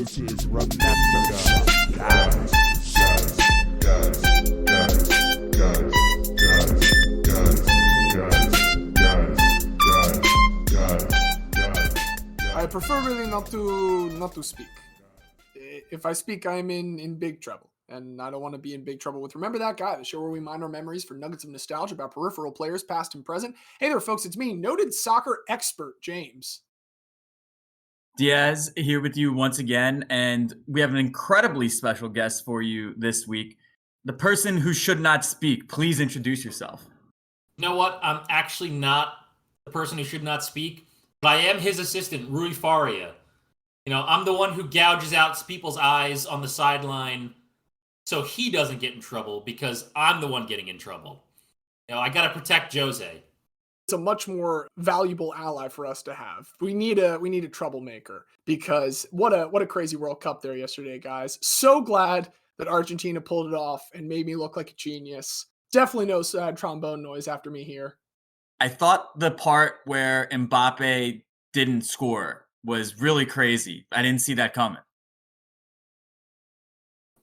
This is Remember Guys. I prefer really not to speak. If I speak, I'm in big trouble. And I don't want to be in big trouble with Remember That Guy, the show where we mine our memories for nuggets of nostalgia about peripheral players, past and present. Hey there, folks, it's me, noted soccer expert James Diaz here with you once again, and we have an incredibly special guest for you this week. The person who should not speak. Please introduce yourself. You know what? I'm actually not the person who should not speak, but I am his assistant, Rui Faria. You know, I'm the one who gouges out people's eyes on the sideline so he doesn't get in trouble because I'm the one getting in trouble. You know, I got to protect Jose. It's a much more valuable ally for us to have. We need a troublemaker because what a crazy World Cup there yesterday, guys. So glad that Argentina pulled it off and made me look like a genius. Definitely no sad trombone noise after me here. I thought the part where Mbappe didn't score was really crazy. I didn't see that coming.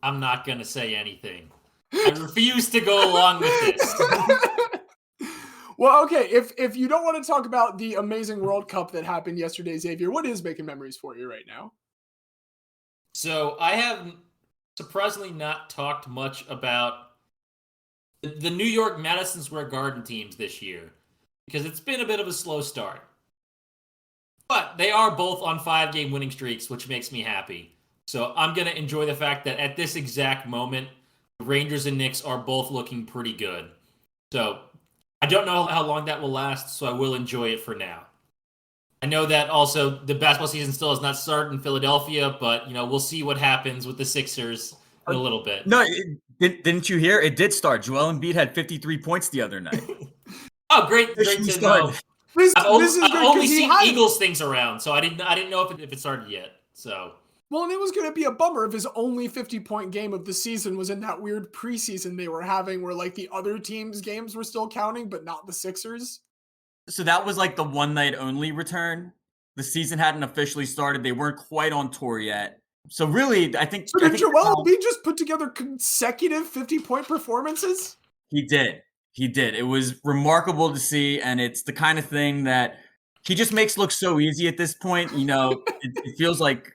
I'm not going to say anything. I refuse to go along with this. Well, okay, if you don't want to talk about the amazing World Cup that happened yesterday, Xavier, what is making memories for you right now? So I have surprisingly not talked much about the New York Madison Square Garden teams this year because it's been a bit of a slow start. But they are both on 5-game winning streaks, which makes me happy. So I'm going to enjoy the fact that at this exact moment, the Rangers and Knicks are both looking pretty good. So I don't know how long that will last, so I will enjoy it for now. I know that also the basketball season still has not started in Philadelphia, but we'll see what happens with the Sixers in a little bit. No, didn't you hear? It did start. Joel Embiid had 53 points the other night. Oh, great to know. I've only seen Eagles things around, so I didn't know if it started yet. So. Well, and it was going to be a bummer if his only 50-point game of the season was in that weird preseason they were having where like the other teams' games were still counting, but not the Sixers. So that was like the one night only return. The season hadn't officially started. They weren't quite on tour yet. So really, I think... So did Joel Embiid just put together consecutive 50-point performances? He did. It was remarkable to see, and it's the kind of thing that he just makes look so easy at this point. It feels like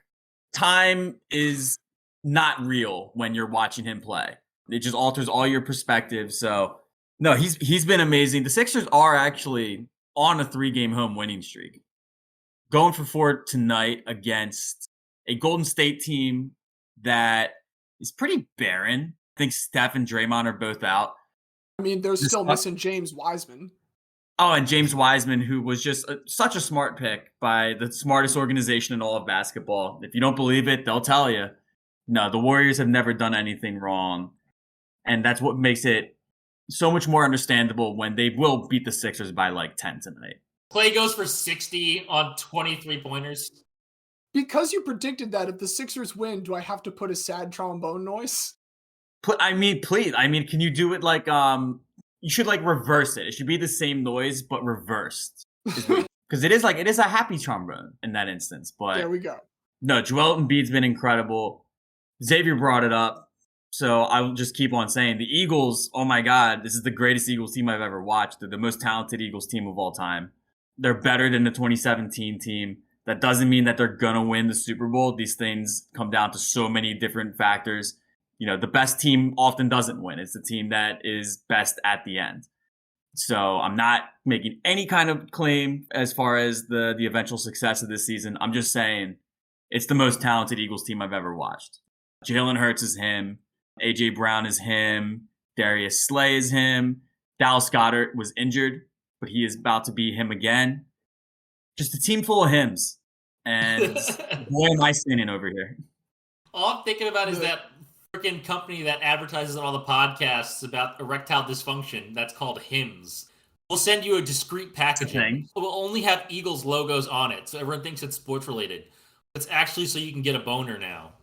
time is not real when you're watching him play. It just alters all your perspective. So, no, he's been amazing. The Sixers are actually on a 3-game home winning streak. Going for 4 tonight against a Golden State team that is pretty barren. I think Steph and Draymond are both out. I mean, they're still missing James Wiseman. Oh, and James Wiseman, who was just such a smart pick by the smartest organization in all of basketball. If you don't believe it, they'll tell you. No, the Warriors have never done anything wrong. And that's what makes it so much more understandable when they will beat the Sixers by like 10 tonight. Clay goes for 60 on 23 pointers. Because you predicted that, if the Sixers win, do I have to put a sad trombone noise? Please. Can you do it like you should like reverse it. It should be the same noise but reversed. Because it is a happy trombone in that instance. But there we go. No, Joel Embiid's been incredible. Xavier brought it up, so I'll just keep on saying the Eagles. Oh my God, this is the greatest Eagles team I've ever watched. They're the most talented Eagles team of all time. They're better than the 2017 team. That doesn't mean that they're gonna win the Super Bowl. These things come down to so many different factors. The best team often doesn't win. It's the team that is best at the end. So I'm not making any kind of claim as far as the eventual success of this season. I'm just saying it's the most talented Eagles team I've ever watched. Jalen Hurts is him. A.J. Brown is him. Darius Slay is him. Dallas Goedert was injured, but he is about to be him again. Just a team full of hymns. And boy, am I sinning over here. All I'm thinking about is that freaking company that advertises on all the podcasts about erectile dysfunction that's called Hims. We'll send you a discreet packaging. We'll only have Eagles logos on it, so everyone thinks it's sports related. It's actually so you can get a boner now.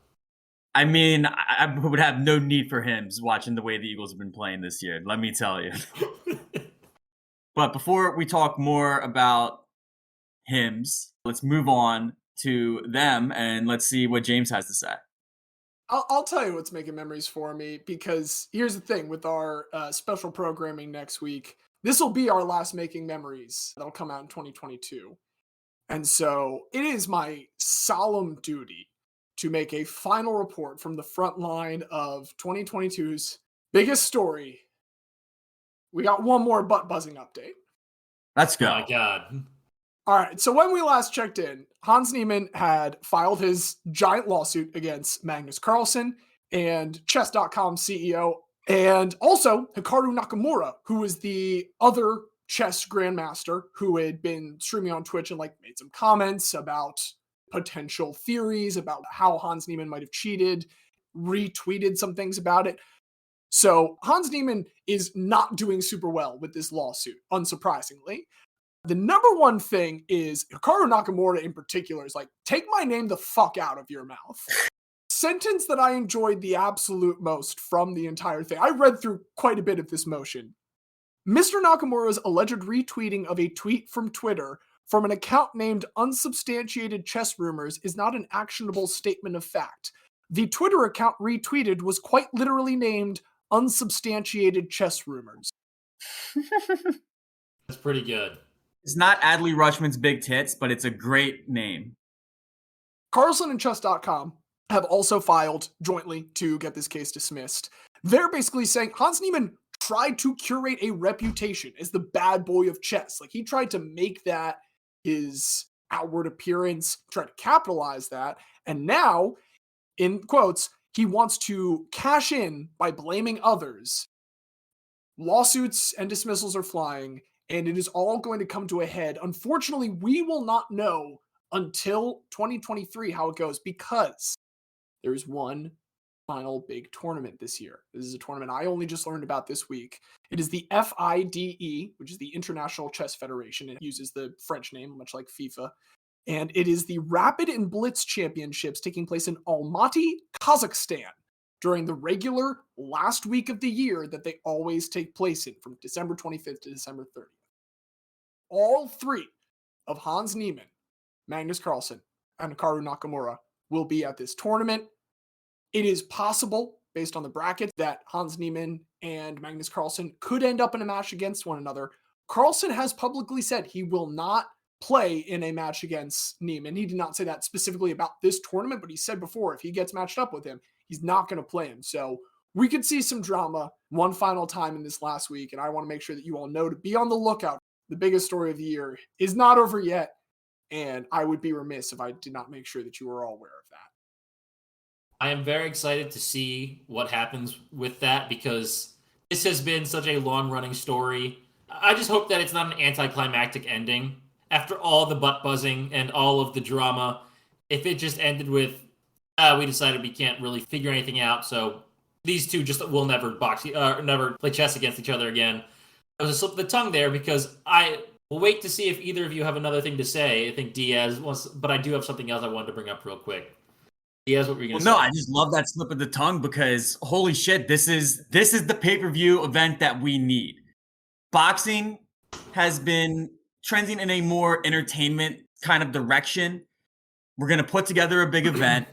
I mean, I would have no need for Hims watching the way the Eagles have been playing this year, let me tell you. But before we talk more about Hims, let's move on to them, and let's see what James has to say. I'll tell you what's making memories for me, because here's the thing with our special programming next week. This will be our last Making Memories that'll come out in 2022. And so it is my solemn duty to make a final report from the front line of 2022's biggest story. We got one more butt buzzing update. Let's go. Oh my God. All right, so when we last checked in, Hans Niemann had filed his giant lawsuit against Magnus Carlsen and chess.com CEO, and also Hikaru Nakamura, who was the other chess grandmaster who had been streaming on Twitch and made some comments about potential theories about how Hans Niemann might have cheated, retweeted some things about it. So Hans Niemann is not doing super well with this lawsuit, unsurprisingly. The number one thing is Hikaru Nakamura in particular is take my name the fuck out of your mouth. Sentence that I enjoyed the absolute most from the entire thing. I read through quite a bit of this motion. Mr. Nakamura's alleged retweeting of a tweet from Twitter from an account named Unsubstantiated Chess Rumors is not an actionable statement of fact. The Twitter account retweeted was quite literally named Unsubstantiated Chess Rumors. That's pretty good. It's not Adley Rutschman's big tits, but it's a great name. Carlsen and chess.com have also filed jointly to get this case dismissed. They're basically saying Hans Niemann tried to curate a reputation as the bad boy of chess. He tried to make that his outward appearance, tried to capitalize that. And now, in quotes, he wants to cash in by blaming others. Lawsuits and dismissals are flying, and it is all going to come to a head. Unfortunately, we will not know until 2023 how it goes, because there's one final big tournament this year. This is a tournament I only just learned about this week. It is the FIDE, which is the International Chess Federation. It uses the French name, much like FIFA. And it is the Rapid and Blitz Championships taking place in Almaty, Kazakhstan, during the regular last week of the year that they always take place in, from December 25th to December 30th. All three of Hans Niemann, Magnus Carlsen, and Hikaru Nakamura will be at this tournament. It is possible, based on the bracket, that Hans Niemann and Magnus Carlsen could end up in a match against one another. Carlsen has publicly said he will not play in a match against Niemann. He did not say that specifically about this tournament, but he said before if he gets matched up with him, he's not going to play him. So we could see some drama one final time in this last week, and I want to make sure that you all know to be on the lookout. The biggest story of the year is not over yet, and I would be remiss if I did not make sure that you were all aware of that. I am very excited to see what happens with that, because this has been such a long-running story. I just hope that it's not an anticlimactic ending. After all the butt buzzing and all of the drama, if it just ended with, we decided we can't really figure anything out, so these two just will never never play chess against each other again. It was a slip of the tongue there, because I will wait to see if either of you have another thing to say. I think Diaz wants, but I do have something else I wanted to bring up real quick. Diaz, what were you going to say? No, I just love that slip of the tongue, because holy shit, this is the pay-per-view event that we need. Boxing has been trending in a more entertainment kind of direction. We're going to put together a big event.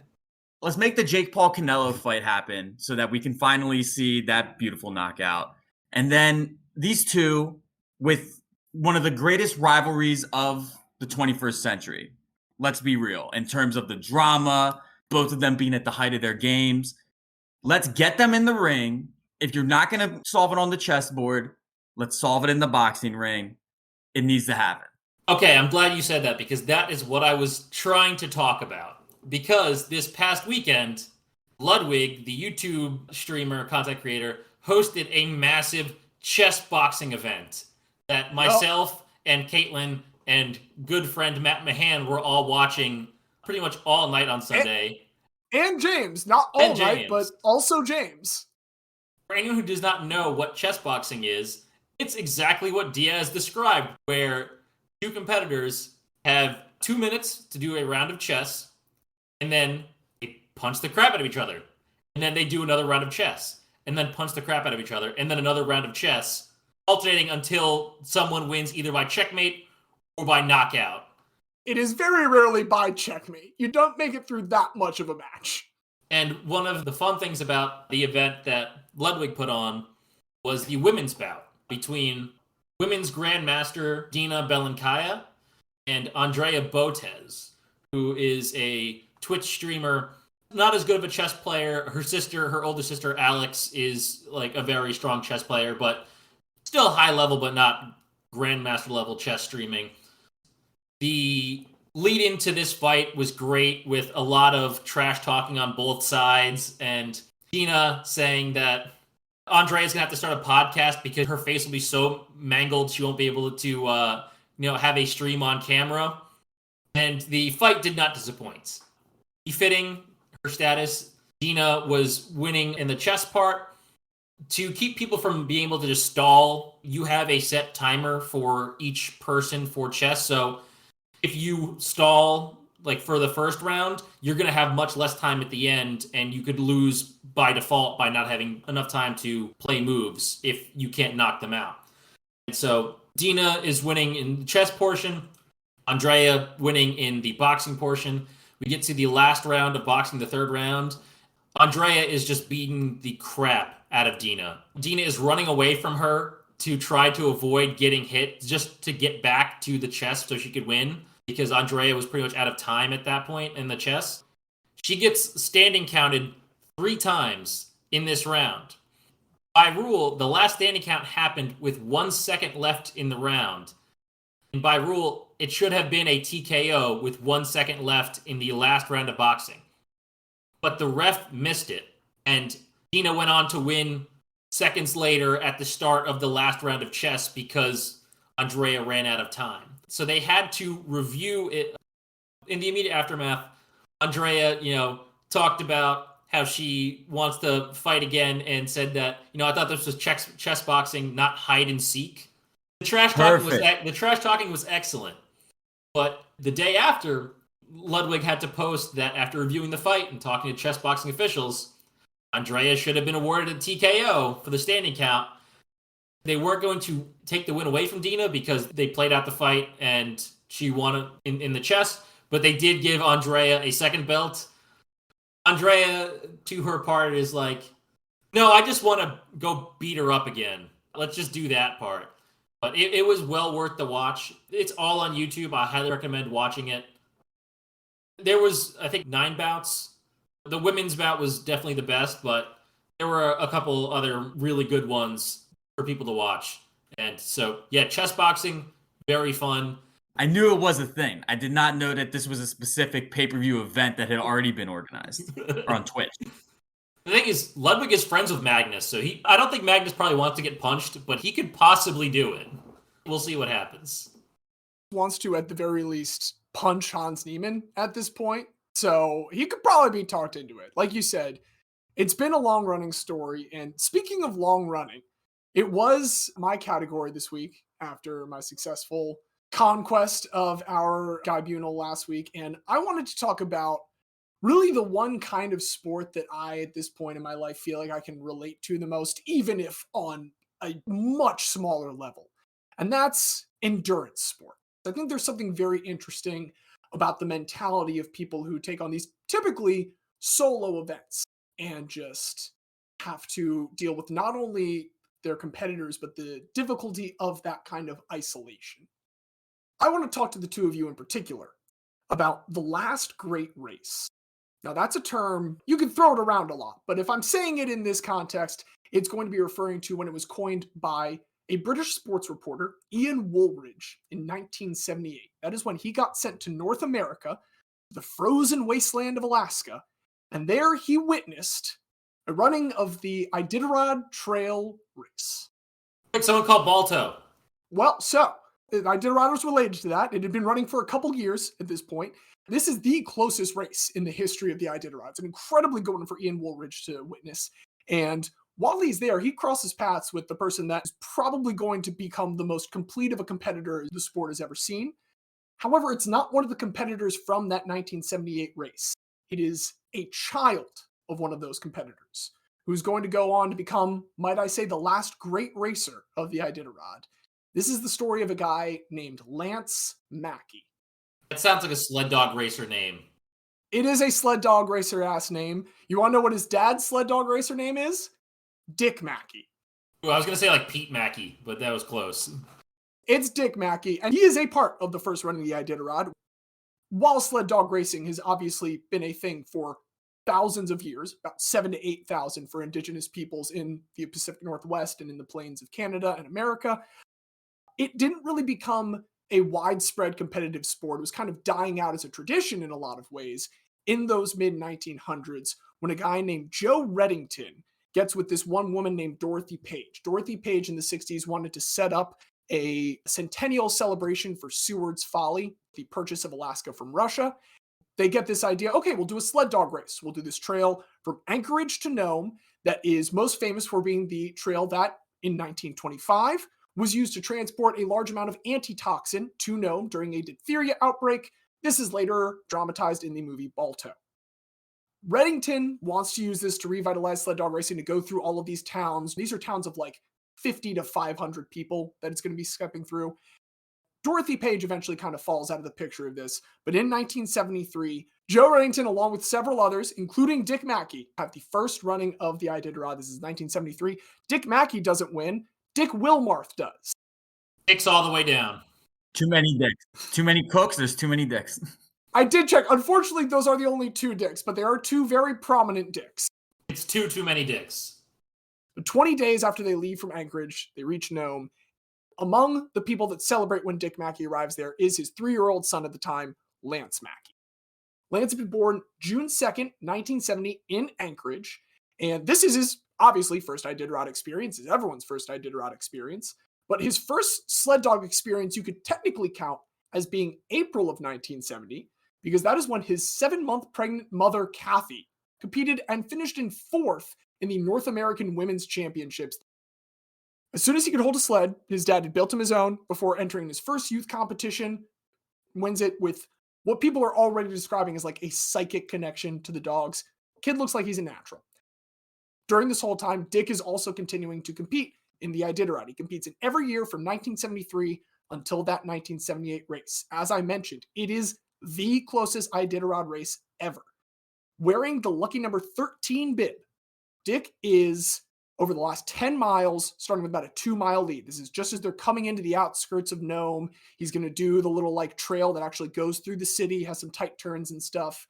Let's make the Jake Paul Canelo fight happen so that we can finally see that beautiful knockout. And then these two with one of the greatest rivalries of the 21st century. Let's be real. In terms of the drama, both of them being at the height of their games. Let's get them in the ring. If you're not going to solve it on the chessboard, let's solve it in the boxing ring. It needs to happen. Okay, I'm glad you said that, because that is what I was trying to talk about. Because this past weekend, Ludwig, the YouTube streamer, content creator, hosted a massive chess boxing event that myself and Caitlin and good friend Matt Mahan were all watching pretty much all night on Sunday. And James, not all night, but also James. For anyone who does not know what chess boxing is, it's exactly what Diaz described, where two competitors have 2 minutes to do a round of chess, and then they punch the crap out of each other. And then they do another round of chess, and then punch the crap out of each other, and then another round of chess, alternating until someone wins either by checkmate or by knockout. It is very rarely by checkmate. You don't make it through that much of a match. And one of the fun things about the event that Ludwig put on was the women's bout between women's grandmaster Dina Belenkaya and Andrea Botez, who is a Twitch streamer, not as good of a chess player. Her older sister Alex, is like a very strong chess player, but still high level, but not grandmaster level chess streaming. The lead into this fight was great, with a lot of trash talking on both sides, and Dina saying that Andrea's gonna have to start a podcast because her face will be so mangled she won't be able to have a stream on camera. And the fight did not disappoint. Befitting her status, Dina was winning in the chess part. To keep people from being able to just stall, you have a set timer for each person for chess. So if you stall like for the first round, you're going to have much less time at the end, and you could lose by default by not having enough time to play moves if you can't knock them out. And so Dina is winning in the chess portion, Andrea winning in the boxing portion. We get to the last round of boxing, the third round. Andrea is just beating the crap out of Dina. Dina is running away from her to try to avoid getting hit, just to get back to the chess so she could win, because Andrea was pretty much out of time at that point in the chess. She gets standing counted 3 times in this round. By rule, the last standing count happened with 1 second left in the round. And by rule, it should have been a TKO with 1 second left in the last round of boxing. But the ref missed it, and Dina went on to win seconds later at the start of the last round of chess because Andrea ran out of time. So they had to review it. In the immediate aftermath, Andrea, talked about how she wants to fight again and said that, I thought this was chess boxing, not hide and seek. The trash talking was excellent. But the day after, Ludwig had to post that after reviewing the fight and talking to chess boxing officials, Andrea should have been awarded a TKO for the standing count. They weren't going to take the win away from Dina because they played out the fight and she won in the chess, but they did give Andrea a second belt. Andrea, to her part, is like, no, I just want to go beat her up again. Let's just do that part. But it was well worth the watch. It's all on YouTube. I highly recommend watching it. There was, I think, 9 bouts. The women's bout was definitely the best, but there were a couple other really good ones for people to watch. And so, yeah, chess boxing, very fun. I knew it was a thing. I did not know that this was a specific pay-per-view event that had already been organized or on Twitch. The thing is, Ludwig is friends with Magnus, so I don't think Magnus probably wants to get punched, but he could possibly do it. We'll see what happens. Wants to, at the very least, punch Hans Niemann at this point. So he could probably be talked into it. Like you said, it's been a long-running story. And speaking of long-running, it was my category this week after my successful conquest of our tribunal last week. And I wanted to talk about really the one kind of sport that I, at this point in my life, feel like I can relate to the most, even if on a much smaller level. And that's endurance sport. I think there's something very interesting about the mentality of people who take on these typically solo events and just have to deal with not only their competitors, but the difficulty of that kind of isolation. I want to talk to the two of you in particular about the last great race. Now, that's a term, you can throw it around a lot, but if I'm saying it in this context, it's going to be referring to when it was coined by a British sports reporter, Ian Woolridge, in 1978. That is when he got sent to North America, the frozen wasteland of Alaska, and there he witnessed a running of the Iditarod Trail Race. Like someone called Balto. Well, so, Iditarod was related to that. It had been running for a couple years at this point. This is the closest race in the history of the Iditarod. It's an incredibly good one for Ian Woolridge to witness. And while he's there, he crosses paths with the person that is probably going to become the most complete of a competitor the sport has ever seen. However, it's not one of the competitors from that 1978 race. It is a child of one of those competitors who's going to go on to become, might I say, the last great racer of the Iditarod. This is the story of a guy named Lance Mackey. That sounds like a sled dog racer name. It is a sled dog racer ass name. You want to know what his dad's sled dog racer name is? Dick Mackey. Ooh, I was going to say like Pete Mackey, but that was close. It's Dick Mackey, and he is a part of the first run of the Iditarod. While sled dog racing has obviously been a thing for thousands of years, about 7,000 to 8,000 for indigenous peoples in the Pacific Northwest and in the plains of Canada and America, it didn't really become a widespread competitive sport. It was kind of dying out as a tradition in a lot of ways in those mid-1900s when a guy named Joe Reddington gets with this one woman named Dorothy Page. Dorothy Page in the 60s wanted to set up a centennial celebration for Seward's Folly, the purchase of Alaska from Russia. They get this idea, okay, we'll do a sled dog race. We'll do this trail from Anchorage to Nome that is most famous for being the trail that in 1925 was used to transport a large amount of antitoxin to Nome during a diphtheria outbreak. This is later dramatized in the movie Balto. Reddington wants to use this to revitalize sled dog racing, to go through all of these towns. These are towns of like 50 to 500 people that it's going to be stepping through. Dorothy Page eventually kind of falls out of the picture of this, but in 1973, Joe Reddington, along with several others, including Dick Mackey, have the first running of the Iditarod. This is 1973. Dick Mackey doesn't win. Dick Wilmarth does. Dicks all the way down. Too many dicks. Too many cooks. There's too many dicks. I did check. Unfortunately, those are the only two dicks, but there are two very prominent dicks. It's too many dicks. 20 days after they leave from Anchorage, they reach Nome. Among the people that celebrate when Dick Mackey arrives there is his 3-year-old son at the time, Lance Mackey. Lance had been born June 2nd, 1970 in Anchorage, and this is his, obviously, first Iditarod experience. It's everyone's first Iditarod experience, but his first sled dog experience you could technically count as being April of 1970, because that is when his 7-month pregnant mother, Kathy, competed and finished in 4th in the North American Women's Championships. As soon as he could hold a sled, his dad had built him his own before entering his first youth competition, wins it with what people are already describing as like a psychic connection to the dogs. Kid looks like he's a natural. During this whole time, Dick is also continuing to compete in the Iditarod. He competes in every year from 1973 until that 1978 race. As I mentioned, it is the closest Iditarod race ever. Wearing the lucky number 13 bib, Dick is, over the last 10 miles, starting with about a 2-mile lead. This is just as they're coming into the outskirts of Nome. He's going to do the little like trail that actually goes through the city, has some tight turns and stuff.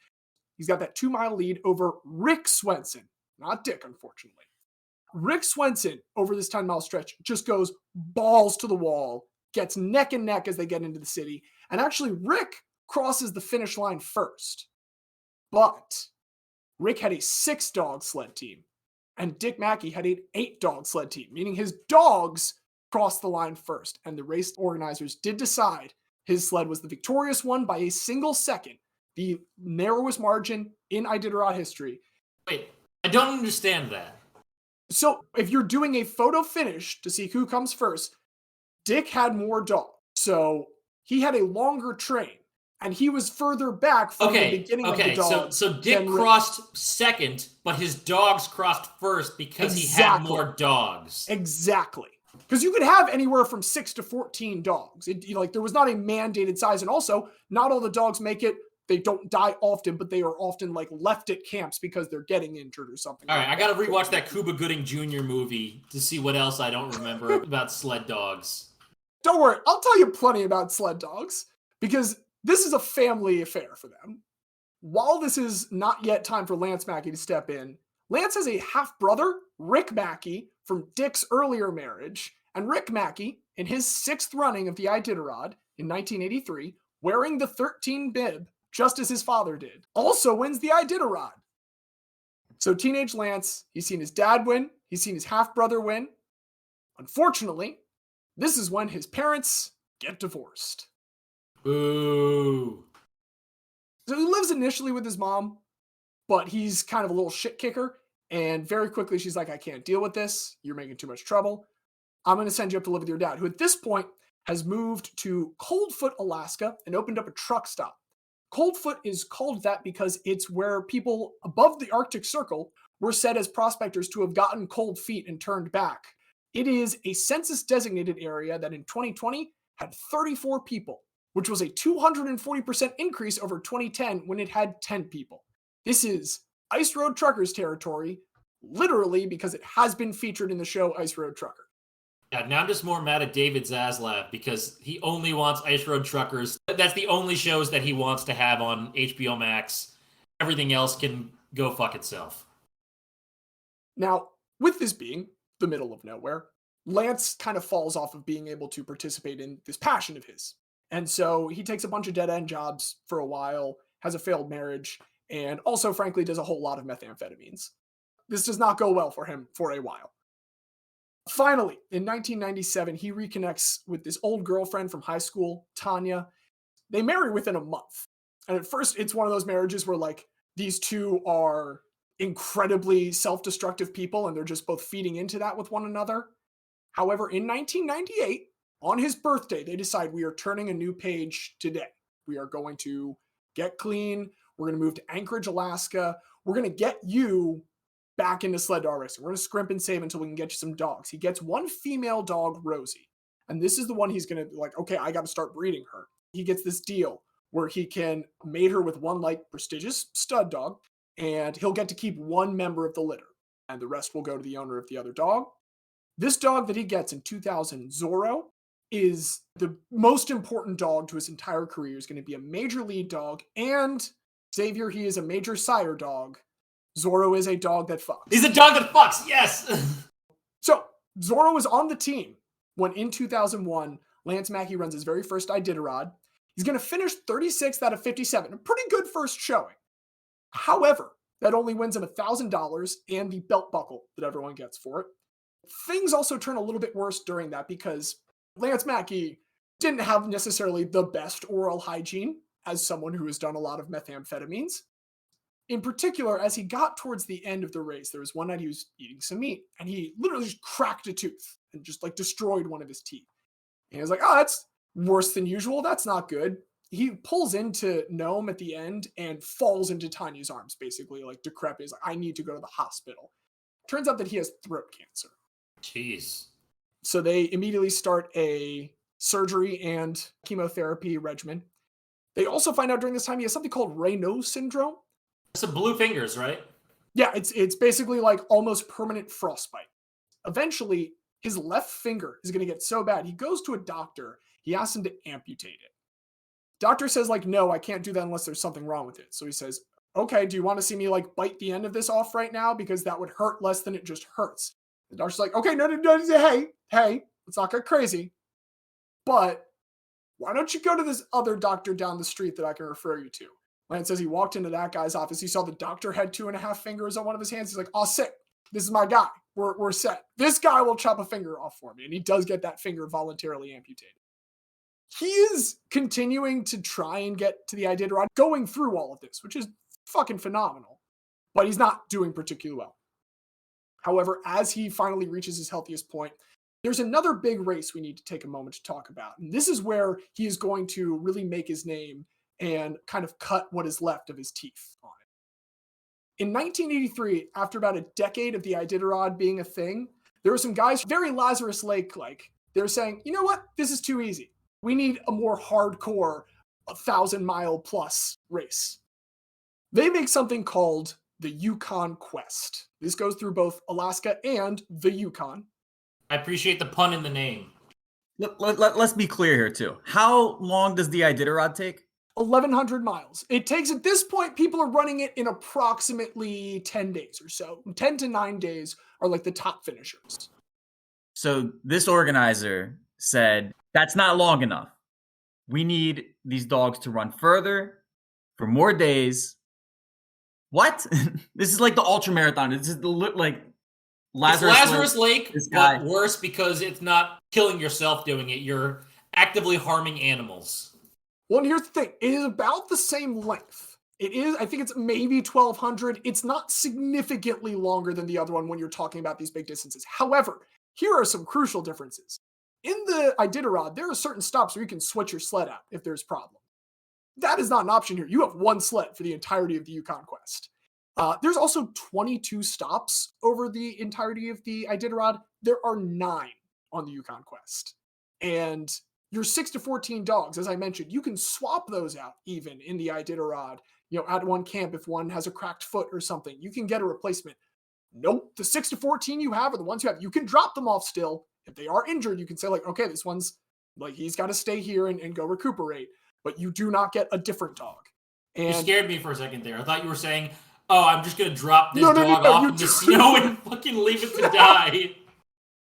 He's got that 2-mile lead over Rick Swenson, not Dick, unfortunately. Rick Swenson, over this 10-mile stretch, just goes balls to the wall, gets neck and neck as they get into the city. And actually, Rick crosses the finish line first. But Rick had a 6-dog sled team, and Dick Mackey had an 8-dog sled team, meaning his dogs crossed the line first. And the race organizers did decide his sled was the victorious one by a single second, the narrowest margin in Iditarod history. Wait, I don't understand that. So if you're doing a photo finish to see who comes first, Dick had more dogs. So he had a longer train, and he was further back from the beginning of the dogs. So Dick crossed second, but his dogs crossed first because he had more dogs. Exactly. Because you could have anywhere from 6 to 14 dogs. There was not a mandated size. And also, not all the dogs make it. They don't die often, but they are often like left at camps because they're getting injured or something. All right, I got to rewatch that Cuba Gooding Jr. movie to see what else I don't remember about sled dogs. Don't worry. I'll tell you plenty about sled dogs because this is a family affair for them. While this is not yet time for Lance Mackey to step in, Lance has a half-brother, Rick Mackey, from Dick's earlier marriage, and Rick Mackey, in his 6th running of the Iditarod in 1983, wearing the 13 bib, just as his father did, also wins the Iditarod. So teenage Lance, he's seen his dad win, he's seen his half-brother win. Unfortunately, this is when his parents get divorced. Ooh. So he lives initially with his mom, but he's kind of a little shit kicker. And very quickly, she's like, I can't deal with this. You're making too much trouble. I'm going to send you up to live with your dad, who at this point has moved to Coldfoot, Alaska, and opened up a truck stop. Coldfoot is called that because it's where people above the Arctic Circle were said as prospectors to have gotten cold feet and turned back. It is a census-designated area that in 2020 had 34 people, which was a 240% increase over 2010 when it had 10 people. This is Ice Road Truckers territory, literally because it has been featured in the show Ice Road Trucker. Yeah, now I'm just more mad at David Zaslav because he only wants Ice Road Truckers. That's the only shows that he wants to have on HBO Max. Everything else can go fuck itself. Now, with this being the middle of nowhere, Lance kind of falls off of being able to participate in this passion of his. And so he takes a bunch of dead-end jobs for a while, has a failed marriage, and also, frankly, does a whole lot of methamphetamines. This does not go well for him for a while. Finally, in 1997, he reconnects with this old girlfriend from high school, Tanya. They marry within a month. And at first, it's one of those marriages where, like, these two are incredibly self-destructive people, and they're just both feeding into that with one another. However, in 1998, on his birthday, they decide we are turning a new page today. We are going to get clean. We're going to move to Anchorage, Alaska. We're going to get you back into sled dog racing. We're going to scrimp and save until we can get you some dogs. He gets one female dog, Rosie. And this is the one he's going to be like, okay, I got to start breeding her. He gets this deal where he can mate her with one like prestigious stud dog, and he'll get to keep one member of the litter, and the rest will go to the owner of the other dog. This dog that he gets in 2000, Zorro, is the most important dog to his entire career. He's going to be a major lead dog, and Xavier, he is a major sire dog. Zorro is a dog that fucks. He's a dog that fucks, yes! So, Zorro is on the team when in 2001, Lance Mackey runs his very first Iditarod. He's going to finish 36th out of 57, a pretty good first showing. However, that only wins him $1,000 and the belt buckle that everyone gets for it. Things also turn a little bit worse during that because Lance Mackey didn't have necessarily the best oral hygiene as someone who has done a lot of methamphetamines. In particular, as he got towards the end of the race, there was one night he was eating some meat and he literally just cracked a tooth and just like destroyed one of his teeth. And he was like, oh, that's worse than usual. That's not good. He pulls into Gnome at the end and falls into Tanya's arms, basically like decrepit. He's like, I need to go to the hospital. Turns out that he has throat cancer. Jeez. So they immediately start a surgery and chemotherapy regimen. They also find out during this time he has something called Raynaud syndrome. It's the blue fingers, right? Yeah, it's basically like almost permanent frostbite. Eventually, his left finger is going to get so bad. He goes to a doctor. He asks him to amputate it. Doctor says like, no, I can't do that unless there's something wrong with it. So he says, okay, do you want to see me like bite the end of this off right now? Because that would hurt less than it just hurts. The doctor's like, okay, no, hey, let's not get crazy. But why don't you go to this other doctor down the street that I can refer you to? Lance says he walked into that guy's office. He saw the doctor had 2.5 fingers on one of his hands. He's like, oh, sick. This is my guy. We're set. This guy will chop a finger off for me. And he does get that finger voluntarily amputated. He is continuing to try and get to the Iditarod, going through all of this, which is fucking phenomenal. But he's not doing particularly well. However, as he finally reaches his healthiest point, there's another big race we need to take a moment to talk about. And this is where he is going to really make his name and kind of cut what is left of his teeth on it. In 1983, after about a decade of the Iditarod being a thing, there were some guys, very Lazarus Lake-like. They're saying, you know what? This is too easy. We need a more hardcore 1,000-mile plus race. They make something called the Yukon Quest. This goes through both Alaska and the Yukon. I appreciate the pun in the name. Let's be clear here, too. How long does the Iditarod take? 1,100 miles. It takes, at this point, people are running it in approximately 10 days or so. 10 to 9 days are like the top finishers. So this organizer said, that's not long enough. We need these dogs to run further for more days. What? This is like the ultra marathon. This is like Lazarus Lake, but worse because it's not killing yourself doing it. You're actively harming animals. Well, and here's the thing. It is about the same length. It is, I think it's maybe 1,200. It's not significantly longer than the other one when you're talking about these big distances. However, here are some crucial differences. In the Iditarod, there are certain stops where you can switch your sled out if there's a problem. That is not an option here. You have one sled for the entirety of the Yukon Quest. There's also 22 stops over the entirety of the Iditarod. There are 9 on the Yukon Quest. And your 6 to 14 dogs, as I mentioned, you can swap those out even in the Iditarod, at one camp if one has a cracked foot or something. You can get a replacement. Nope, the 6 to 14 you have are the ones you have. You can drop them off still. If they are injured, you can say, like, okay, this one's like, he's got to stay here and go recuperate. But you do not get a different dog. And you scared me for a second there. I thought you were saying, oh, I'm just going to drop this dog no, off in the snow and fucking leave it to die.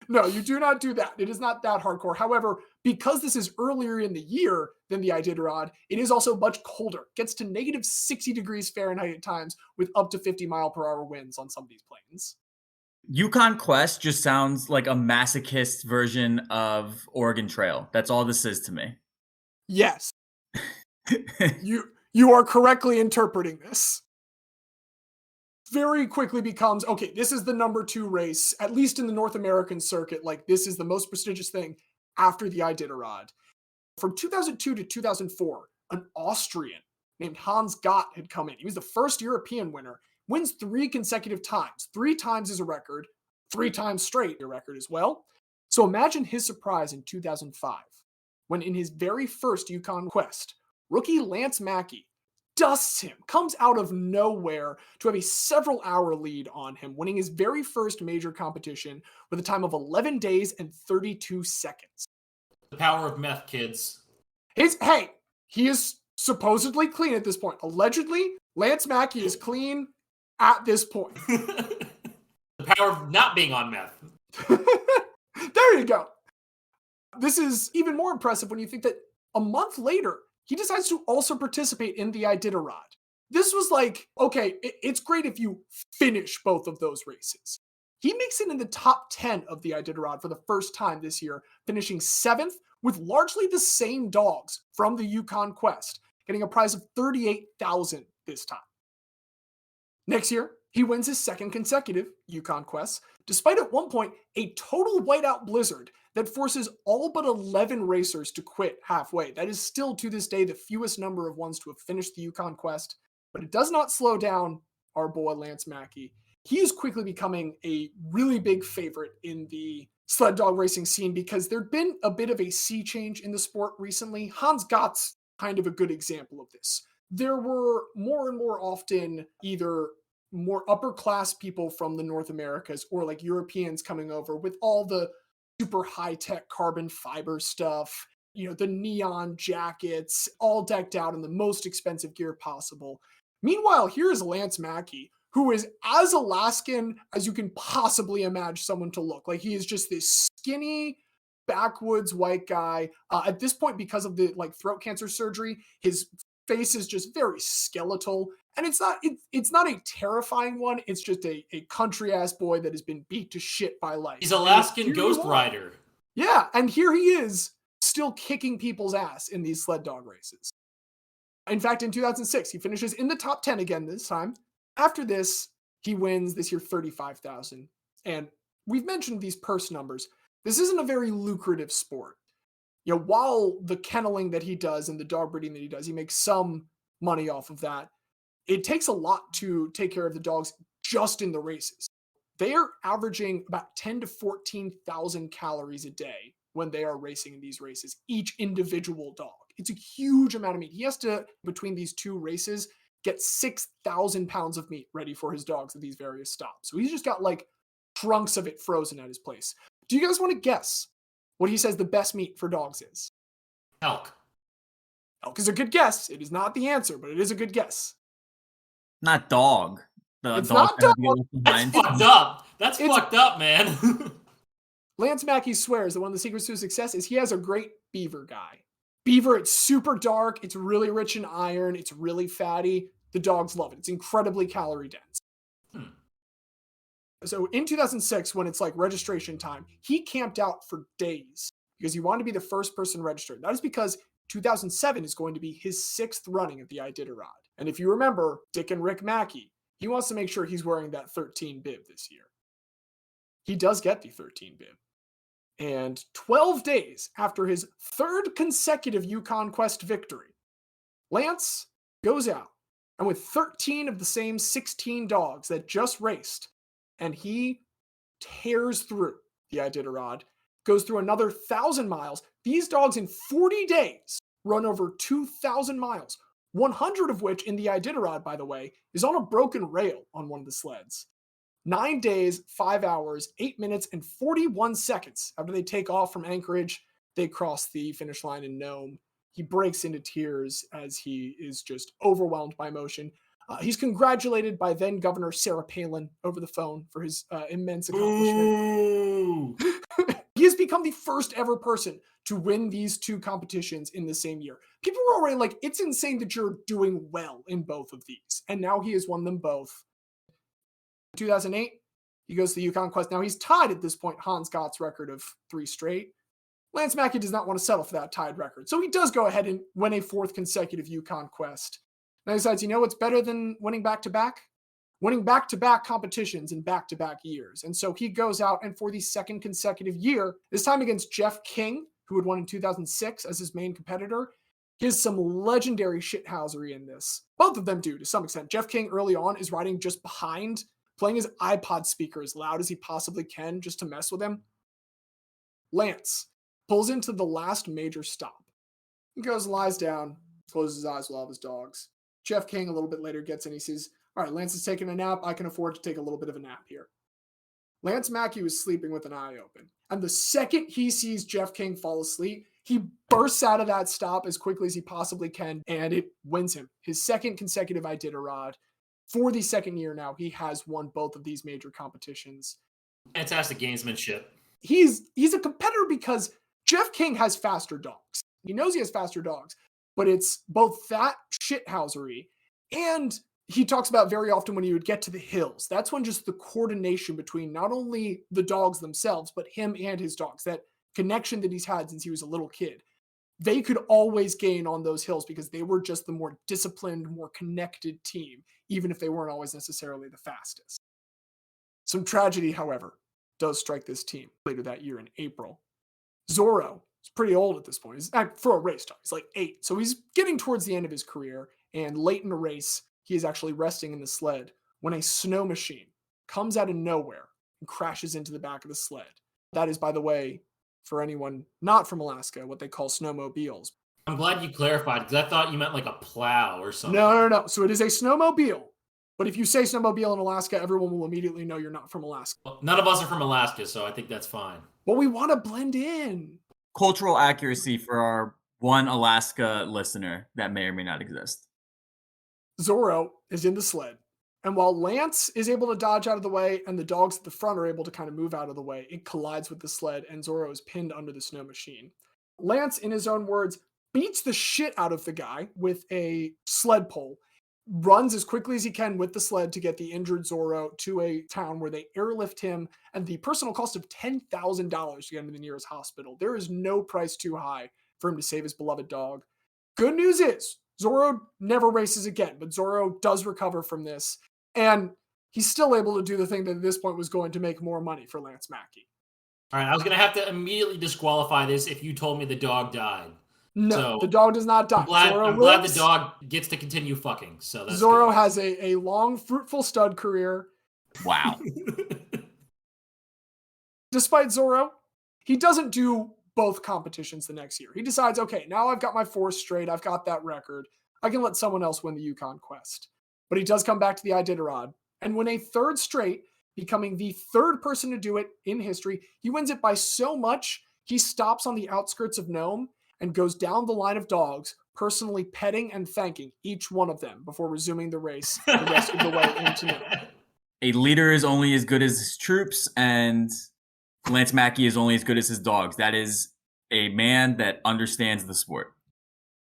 No, you do not do that. It is not that hardcore. However, because this is earlier in the year than the Iditarod, it is also much colder. It gets to negative 60 degrees Fahrenheit at times with up to 50 mile per hour winds on some of these plains. Yukon Quest just sounds like a masochist version of Oregon Trail. That's all this is to me. Yes. You are correctly interpreting this. Very quickly becomes, okay, this is the number 2 race, at least in the North American circuit. Like, this is the most prestigious thing after the Iditarod. From 2002 to 2004, an Austrian named Hans Gott had come in. He was the first European winner, wins 3 consecutive times. 3 times is a record, 3 times straight a record as well. So imagine his surprise in 2005, when in his very first Yukon Quest, rookie Lance Mackey dusts him, comes out of nowhere to have a several-hour lead on him, winning his very first major competition with a time of 11 days and 32 seconds. The power of meth, kids. Hey, he is supposedly clean at this point. Allegedly, Lance Mackey is clean at this point. The power of not being on meth. There you go. This is even more impressive when you think that a month later, he decides to also participate in the Iditarod. This was like, okay, it's great if you finish both of those races. He makes it in the top 10 of the Iditarod for the first time this year, finishing 7th with largely the same dogs from the Yukon Quest, getting a prize of $38,000 this time. Next year, he wins his 2nd consecutive Yukon Quest, despite at one point a total whiteout blizzard that forces all but 11 racers to quit halfway. That is still to this day the fewest number of ones to have finished the Yukon Quest, but it does not slow down our boy Lance Mackey. He is quickly becoming a really big favorite in the sled dog racing scene because there'd been a bit of a sea change in the sport recently. Hans Gott's kind of a good example of this. There were more and more often either more upper class people from the North Americas or like Europeans coming over with all the super high-tech carbon fiber stuff, the neon jackets, all decked out in the most expensive gear possible. Meanwhile, here is Lance Mackey, who is as Alaskan as you can possibly imagine someone to look. Like, he is just this skinny, backwoods white guy. At this point, because of the throat cancer surgery, his face is just very skeletal. And it's not a terrifying one. It's just a country ass boy that has been beat to shit by life. He's Alaskan Ghost Rider. Yeah, and here he is still kicking people's ass in these sled dog races. In fact, in 2006, he finishes in the top 10 again this time. After this, he wins this year $35,000. And we've mentioned these purse numbers. This isn't a very lucrative sport. While the kenneling that he does and the dog breeding that he does, he makes some money off of that. It takes a lot to take care of the dogs just in the races. They are averaging about 10 to 14,000 calories a day when they are racing in these races, each individual dog. It's a huge amount of meat. He has to, between these 2 races, get 6,000 pounds of meat ready for his dogs at these various stops. So he's just got trunks of it frozen at his place. Do you guys want to guess what he says the best meat for dogs is? Elk. Elk is a good guess. It is not the answer, but it is a good guess. Not dog. It's not dog. That's fucked up. That's fucked up, man. Lance Mackey swears that one of the secrets to his success is he has a great beaver guy. Beaver, it's super dark. It's really rich in iron. It's really fatty. The dogs love it. It's incredibly calorie dense. So in 2006, when it's registration time, he camped out for days because he wanted to be the first person registered. That is because 2007 is going to be his 6th running of the Iditarod. And if you remember, Dick and Rick Mackey, he wants to make sure he's wearing that 13 bib this year. He does get the 13 bib. And 12 days after his 3rd consecutive Yukon Quest victory, Lance goes out and with 13 of the same 16 dogs that just raced, and he tears through the Iditarod, goes through another 1,000 miles. These dogs in 40 days run over 2,000 miles, 100 of which in the Iditarod, by the way, is on a broken rail on one of the sleds. 9 days, 5 hours, 8 minutes, and 41 seconds after they take off from Anchorage, they cross the finish line in Nome. He breaks into tears as he is just overwhelmed by emotion. He's congratulated by then Governor Sarah Palin over the phone for his immense accomplishment. He has become the first ever person to win these two competitions in the same year. People were already like, it's insane that you're doing well in both of these. And now he has won them both. 2008, he goes to the Yukon Quest. Now he's tied at this point Hans Gott's record of 3 straight. Lance Mackey does not want to settle for that tied record. So he does go ahead and win a 4th consecutive Yukon Quest. Now he decides, you know what's better than winning back-to-back? Winning back-to-back competitions in back-to-back years. And so he goes out and for the 2nd consecutive year, this time against Jeff King, who had won in 2006 as his main competitor. He has some legendary shithousery in this. Both of them do to some extent. Jeff King early on is riding just behind, playing his iPod speaker as loud as he possibly can just to mess with him. Lance pulls into the last major stop. He goes, lies down, closes his eyes with all of his dogs. Jeff King a little bit later gets in. He says, all right, Lance is taking a nap. I can afford to take a little bit of a nap here. Lance Mackey was sleeping with an eye open. And the second he sees Jeff King fall asleep, he bursts out of that stop as quickly as he possibly can, and it wins him. His 2nd consecutive Iditarod. For the 2nd year now, he has won both of these major competitions. Fantastic gamesmanship. He's a competitor because Jeff King has faster dogs. He knows he has faster dogs, but it's both that shithousery and he talks about very often when he would get to the hills. That's when just the coordination between not only the dogs themselves, but him and his dogs, that connection that he's had since he was a little kid. They could always gain on those hills because they were just the more disciplined, more connected team, even if they weren't always necessarily the fastest. Some tragedy, however, does strike this team later that year in April. Zorro is pretty old at this point. He's for a race dog. He's like 8. So he's getting towards the end of his career. And late in the race, he is actually resting in the sled when a snow machine comes out of nowhere and crashes into the back of the sled. That is, by the way, for anyone not from Alaska, what they call snowmobiles. I'm glad you clarified because I thought you meant like a plow or something. No. So it is a snowmobile. But if you say snowmobile in Alaska, everyone will immediately know you're not from Alaska. Well, none of us are from Alaska, so I think that's fine. But we want to blend in. Cultural accuracy for our one Alaska listener that may or may not exist. Zorro is in the sled. And while Lance is able to dodge out of the way and the dogs at the front are able to kind of move out of the way, it collides with the sled and Zorro is pinned under the snow machine. Lance, in his own words, beats the shit out of the guy with a sled pole, runs as quickly as he can with the sled to get the injured Zorro to a town where they airlift him and the personal cost of $10,000 to get him to the nearest hospital. There is no price too high for him to save his beloved dog. Good news is Zorro never races again, but Zorro does recover from this. And he's still able to do the thing that at this point was going to make more money for Lance Mackey. All right, I was going to have to immediately disqualify this if you told me the dog died. No, So, the dog does not die. I'm glad the dog gets to continue fucking. So that's Zorro good. has a long, fruitful stud career. Wow. Despite Zorro, he doesn't do both competitions the next year. He decides, okay, now I've got my 4 straight. I've got that record. I can let someone else win the Yukon Quest. But he does come back to the Iditarod and win a 3rd straight, becoming the 3rd person to do it in history. He wins it by so much, he stops on the outskirts of Nome and goes down the line of dogs, personally petting and thanking each one of them before resuming the race the rest of the way into Nome. A leader is only as good as his troops, and Lance Mackey is only as good as his dogs. That is a man that understands the sport.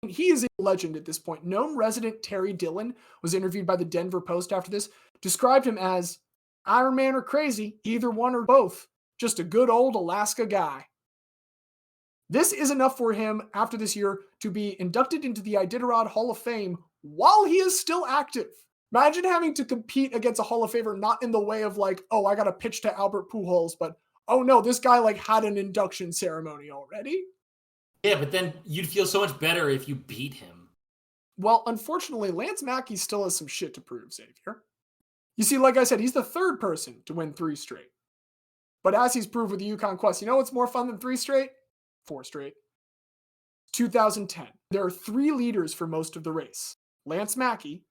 He is a legend at this point. Nome resident Terry Dillon was interviewed by the Denver Post after this, described him as Iron Man or crazy, either one or both. Just a good old Alaska guy. This is enough for him after this year to be inducted into the Iditarod Hall of Fame while he is still active. Imagine having to compete against a Hall of Famer, not in the way of like, oh, I got to pitch to Albert Pujols, but oh no, this guy like had an induction ceremony already. Yeah, but then you'd feel so much better if you beat him. Well, unfortunately, Lance Mackey still has some shit to prove, Xavier. You see, like I said, he's the 3rd person to win 3 straight. But as he's proved with the Yukon Quest, you know what's more fun than 3 straight? 4 straight. 2010. There are 3 leaders for most of the race. Lance Mackey,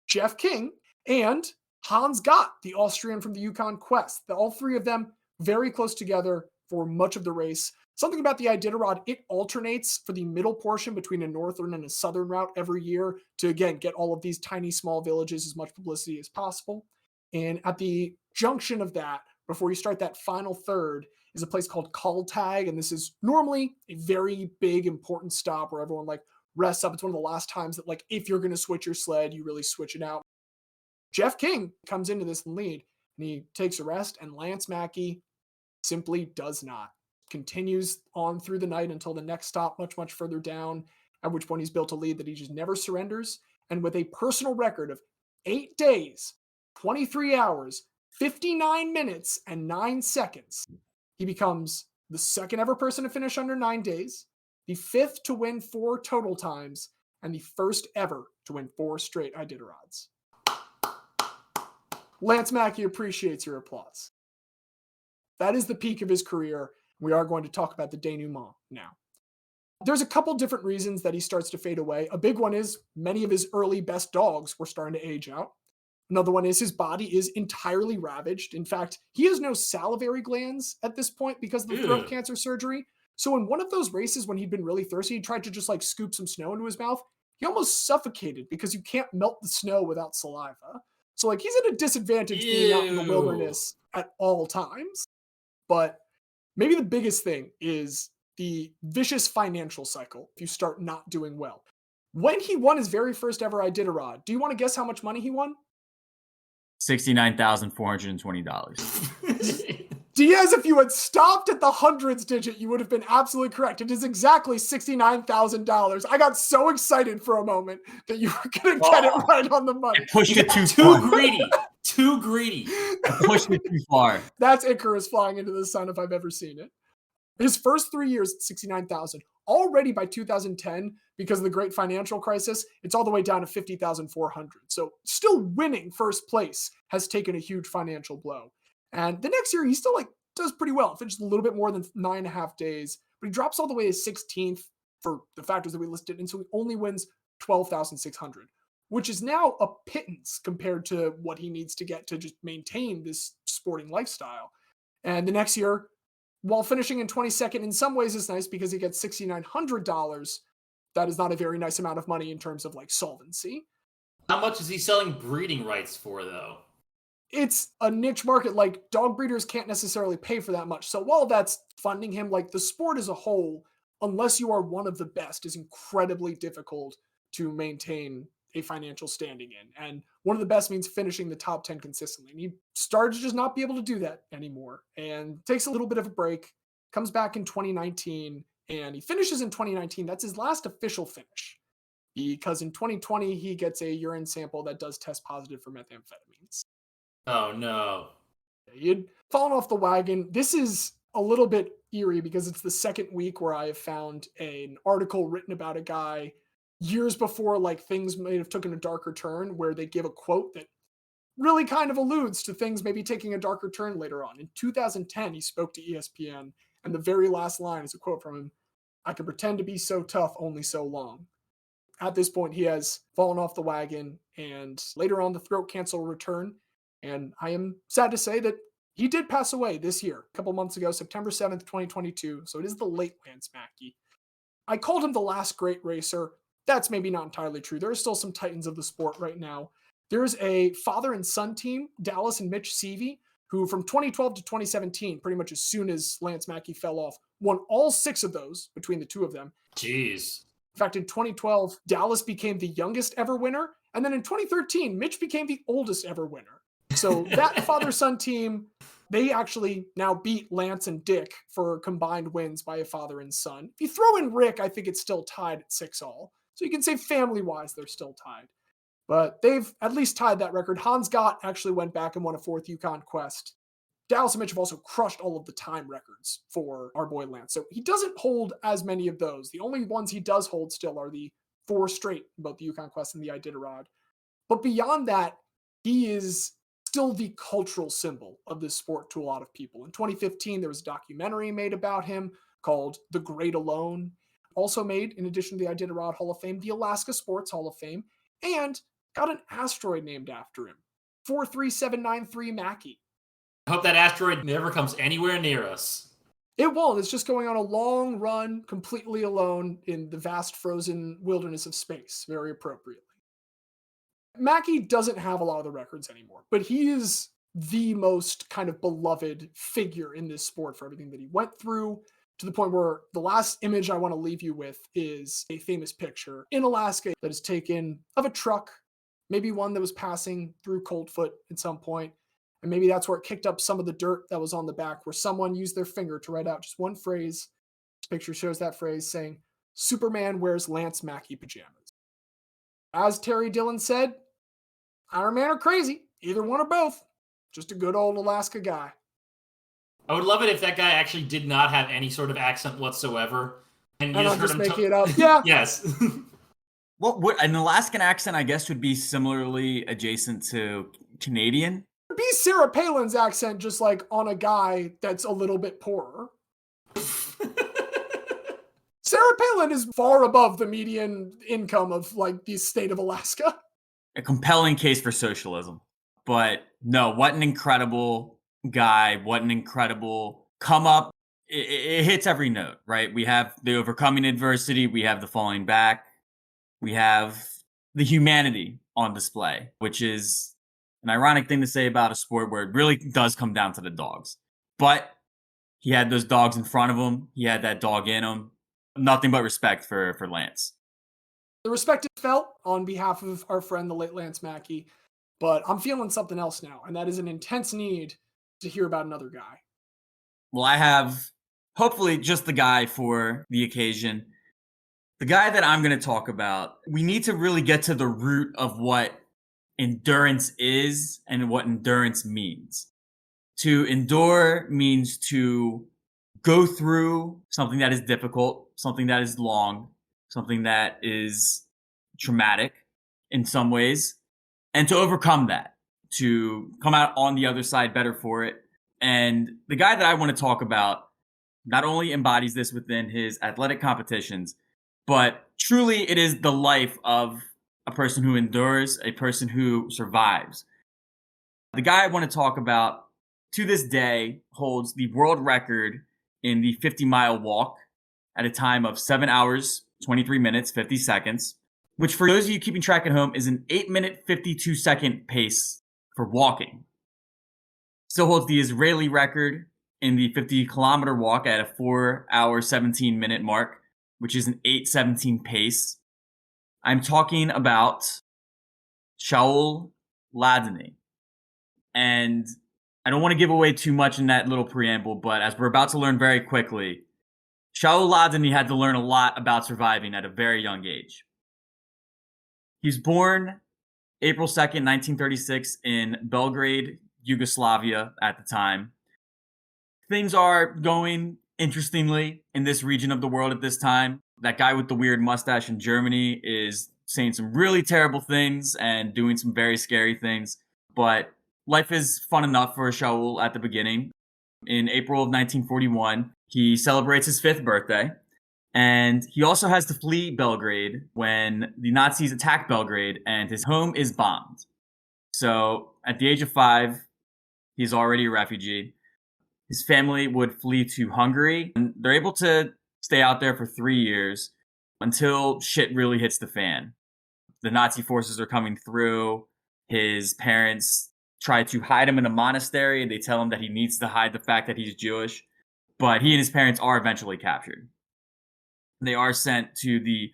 Jeff King, and Hans Gott, the Austrian from the Yukon Quest. All 3 of them very close together for much of the race. Something about the Iditarod, it alternates for the middle portion between a northern and a southern route every year to, again, get all of these tiny, small villages as much publicity as possible. And at the junction of that, before you start that final third, is a place called Kaltag. And this is normally a very big, important stop where everyone like rests up. It's one of the last times that, like, if you're going to switch your sled, you really switch it out. Jeff King comes into this lead and he takes a rest, and Lance Mackey simply does not. Continues on through the night until the next stop much, much further down, at which point he's built a lead that he just never surrenders. And with a personal record of 8 days, 23 hours, 59 minutes, and 9 seconds, he becomes the second ever person to finish under 9 days, the 5th to win 4 total times, and the first ever to win 4 straight Iditarods. Lance Mackey appreciates your applause. That is the peak of his career. We are going to talk about the denouement now. There's a couple different reasons that he starts to fade away. A big one is many of his early best dogs were starting to age out. Another one is his body is entirely ravaged. In fact, he has no salivary glands at this point because of the throat cancer surgery. So in one of those races when he'd been really thirsty, he tried to just like scoop some snow into his mouth. He almost suffocated because you can't melt the snow without saliva. So like he's at a disadvantage being out in the wilderness at all times. But maybe the biggest thing is the vicious financial cycle if you start not doing well. When he won his very first ever Iditarod, do you want to guess how much money he won? $69,420. Diaz, if you had stopped at the hundreds digit, you would have been absolutely correct. It is exactly $69,000. I got so excited for a moment that you were going to get it right on the money. I pushed it too far. Too greedy. I pushed it too far. That's Icarus flying into the sun if I've ever seen it. His first 3 years, 69,000. Already by 2010, because of the great financial crisis, it's all the way down to 50,400. So still winning first place has taken a huge financial blow. And the next year, he still like does pretty well. Finishes a little bit more than 9.5 days, but he drops all the way to 16th for the factors that we listed. And so he only wins 12,600, which is now a pittance compared to what he needs to get to just maintain this sporting lifestyle. And the next year, while finishing in 22nd, in some ways is nice because he gets $6,900. That is not a very nice amount of money in terms of like solvency. How much is he selling breeding rights for, though? It's a niche market. Like dog breeders can't necessarily pay for that much. So while that's funding him, like the sport as a whole, unless you are one of the best, is incredibly difficult to maintain a financial standing in. And one of the best means finishing the top 10 consistently. And he started to just not be able to do that anymore and takes a little bit of a break, comes back in 2019, and he finishes in 2019. That's his last official finish because in 2020, he gets a urine sample that does test positive for methamphetamines. Oh, no. He had fallen off the wagon. This is a little bit eerie because it's the second week where I have found an article written about a guy years before like things may have taken a darker turn where they give a quote that really kind of alludes to things maybe taking a darker turn later on. In 2010, he spoke to ESPN, and the very last line is a quote from him: "I could pretend to be so tough only so long." At this point, he has fallen off the wagon, and later on, the throat cancer will return. And I am sad to say that he did pass away this year, a couple months ago, September 7th, 2022. So it is the late Lance Mackey. I called him the last great racer. That's maybe not entirely true. There are still some titans of the sport right now. There's a father and son team, Dallas and Mitch Seavey, who from 2012 to 2017, pretty much as soon as Lance Mackey fell off, won all 6 of those between the two of them. Jeez. In fact, in 2012, Dallas became the youngest ever winner. And then in 2013, Mitch became the oldest ever winner. So that father-son team, they actually now beat Lance and Dick for combined wins by a father and son. If you throw in Rick, I think it's still tied at 6-all. So you can say family-wise, they're still tied. But they've at least tied that record. Hans Gott actually went back and won a 4th Yukon Quest. Dallas and Mitch have also crushed all of the time records for our boy Lance. So he doesn't hold as many of those. The only ones he does hold still are the 4 straight, both the Yukon Quest and the Iditarod. But beyond that, he is still the cultural symbol of this sport to a lot of people. In 2015, there was a documentary made about him called The Great Alone. Also made, in addition to the Iditarod Hall of Fame, the Alaska Sports Hall of Fame, and got an asteroid named after him, 43793 Mackey. I hope that asteroid never comes anywhere near us. It won't. It's just going on a long run completely alone in the vast frozen wilderness of space, very appropriately. Mackey doesn't have a lot of the records anymore, but he is the most kind of beloved figure in this sport for everything that he went through, to the point where the last image I want to leave you with is a famous picture in Alaska that is taken of a truck, maybe one that was passing through Coldfoot at some point. And maybe that's where it kicked up some of the dirt that was on the back, where someone used their finger to write out just one phrase. This picture shows that phrase saying, "Superman wears Lance Mackey pajamas." As Terry Dillon said, Iron Man or crazy, either one or both. Just a good old Alaska guy. I would love it if that guy actually did not have any sort of accent whatsoever. And I'm just him making it up. Yeah. Yes. Well, what an Alaskan accent, I guess, would be similarly adjacent to Canadian. It'd be Sarah Palin's accent, just like on a guy that's a little bit poorer. Sarah Palin is far above the median income of like the state of Alaska. A compelling case for socialism. But no, what an incredible guy. What an incredible come up. It hits every note, right? We have the overcoming adversity. We have the falling back. We have the humanity on display, which is an ironic thing to say about a sport where it really does come down to the dogs. But he had those dogs in front of him. He had that dog in him. Nothing but respect for Lance. The respect is felt on behalf of our friend, the late Lance Mackey. But I'm feeling something else now, and that is an intense need to hear about another guy. Well, I have hopefully just the guy for the occasion. The guy that I'm going to talk about, we need to really get to the root of what endurance is and what endurance means. To endure means to go through something that is difficult, something that is long, something that is traumatic in some ways, and to overcome that, to come out on the other side better for it. And the guy that I want to talk about not only embodies this within his athletic competitions, but truly it is the life of a person who endures, a person who survives. The guy I want to talk about to this day holds the world record in the 50-mile walk at a time of 7 hours, 23 minutes, 50 seconds, which for those of you keeping track at home is an 8-minute, 52-second pace for walking. Still holds the Israeli record in the 50-kilometer walk at a 4-hour, 17-minute mark, which is an 8:17 pace. I'm talking about Shaul Ladany. And I don't want to give away too much in that little preamble, but as we're about to learn very quickly, Shaul Ladany had to learn a lot about surviving at a very young age. He was born April 2nd, 1936 in Belgrade, Yugoslavia at the time. Things are going interestingly in this region of the world at this time. That guy with the weird mustache in Germany is saying some really terrible things and doing some very scary things. But life is fun enough for Shaul at the beginning. In April of 1941, he celebrates his 5th birthday. And he also has to flee Belgrade when the Nazis attack Belgrade and his home is bombed. So at the age of 5, he's already a refugee. His family would flee to Hungary, and they're able to stay out there for 3 years until shit really hits the fan. The Nazi forces are coming through. His parents try to hide him in a monastery. They tell him that he needs to hide the fact that he's Jewish, but he and his parents are eventually captured. They are sent to the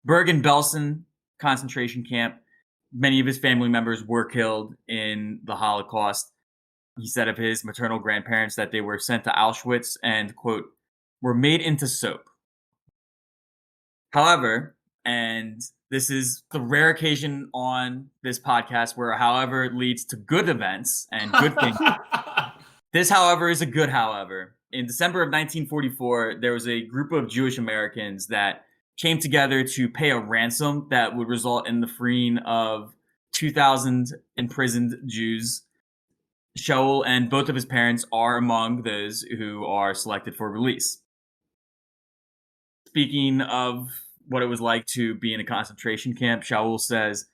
Bergen-Belsen concentration camp. Many of his family members were killed in the Holocaust. He said of his maternal grandparents that they were sent to Auschwitz and, quote, were made into soap. However, and this is the rare occasion on this podcast where however leads to good events and good things. This, however, is a good however. In December of 1944, there was a group of Jewish Americans that came together to pay a ransom that would result in the freeing of 2,000 imprisoned Jews. Shaul and both of his parents are among those who are selected for release. Speaking of what it was like to be in a concentration camp, Shaul says,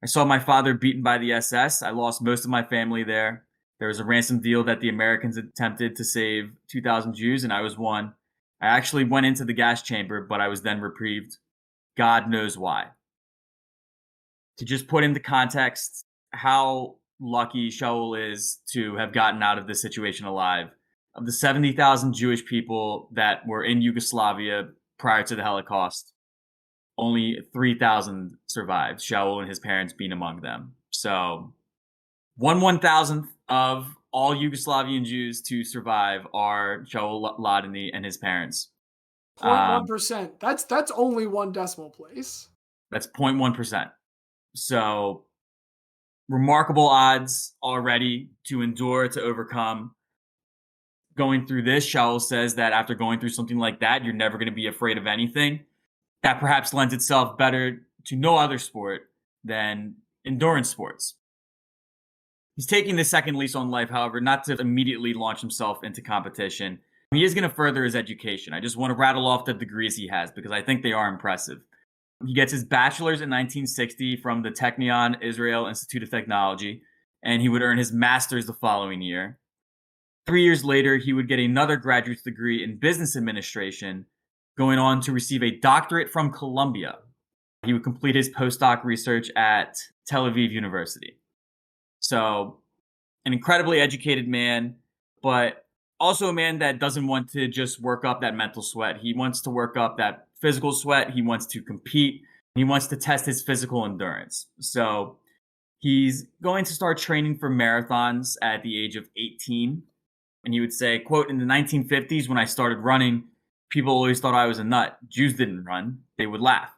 I saw my father beaten by the SS. I lost most of my family there. There was a ransom deal that the Americans attempted to save 2,000 Jews, and I was one. I actually went into the gas chamber, but I was then reprieved. God knows why. To just put into context how lucky Shaul is to have gotten out of this situation alive. Of the 70,000 Jewish people that were in Yugoslavia prior to the Holocaust, only 3,000 survived, Shaul and his parents being among them. So 1/1000th of all Yugoslavian Jews to survive are Shaul Ladany and his parents. 0.1%. That's only one decimal place. That's 0.1%. So remarkable odds already to endure, to overcome. Going through this, Shaul says that after going through something like that, you're never going to be afraid of anything. That perhaps lends itself better to no other sport than endurance sports. He's taking the second lease on life, however, not to immediately launch himself into competition. He is going to further his education. I just want to rattle off the degrees he has because I think they are impressive. He gets his bachelor's in 1960 from the Technion Israel Institute of Technology, and he would earn his master's the following year. 3 years later, he would get another graduate degree in business administration, going on to receive a doctorate from Columbia. He would complete his postdoc research at Tel Aviv University. So, an incredibly educated man, but also a man that doesn't want to just work up that mental sweat. He wants to work up that physical sweat. He wants to compete. He wants to test his physical endurance. So, he's going to start training for marathons at the age of 18. And he would say, quote, in the 1950s, when I started running, people always thought I was a nut. Jews didn't run. They would laugh.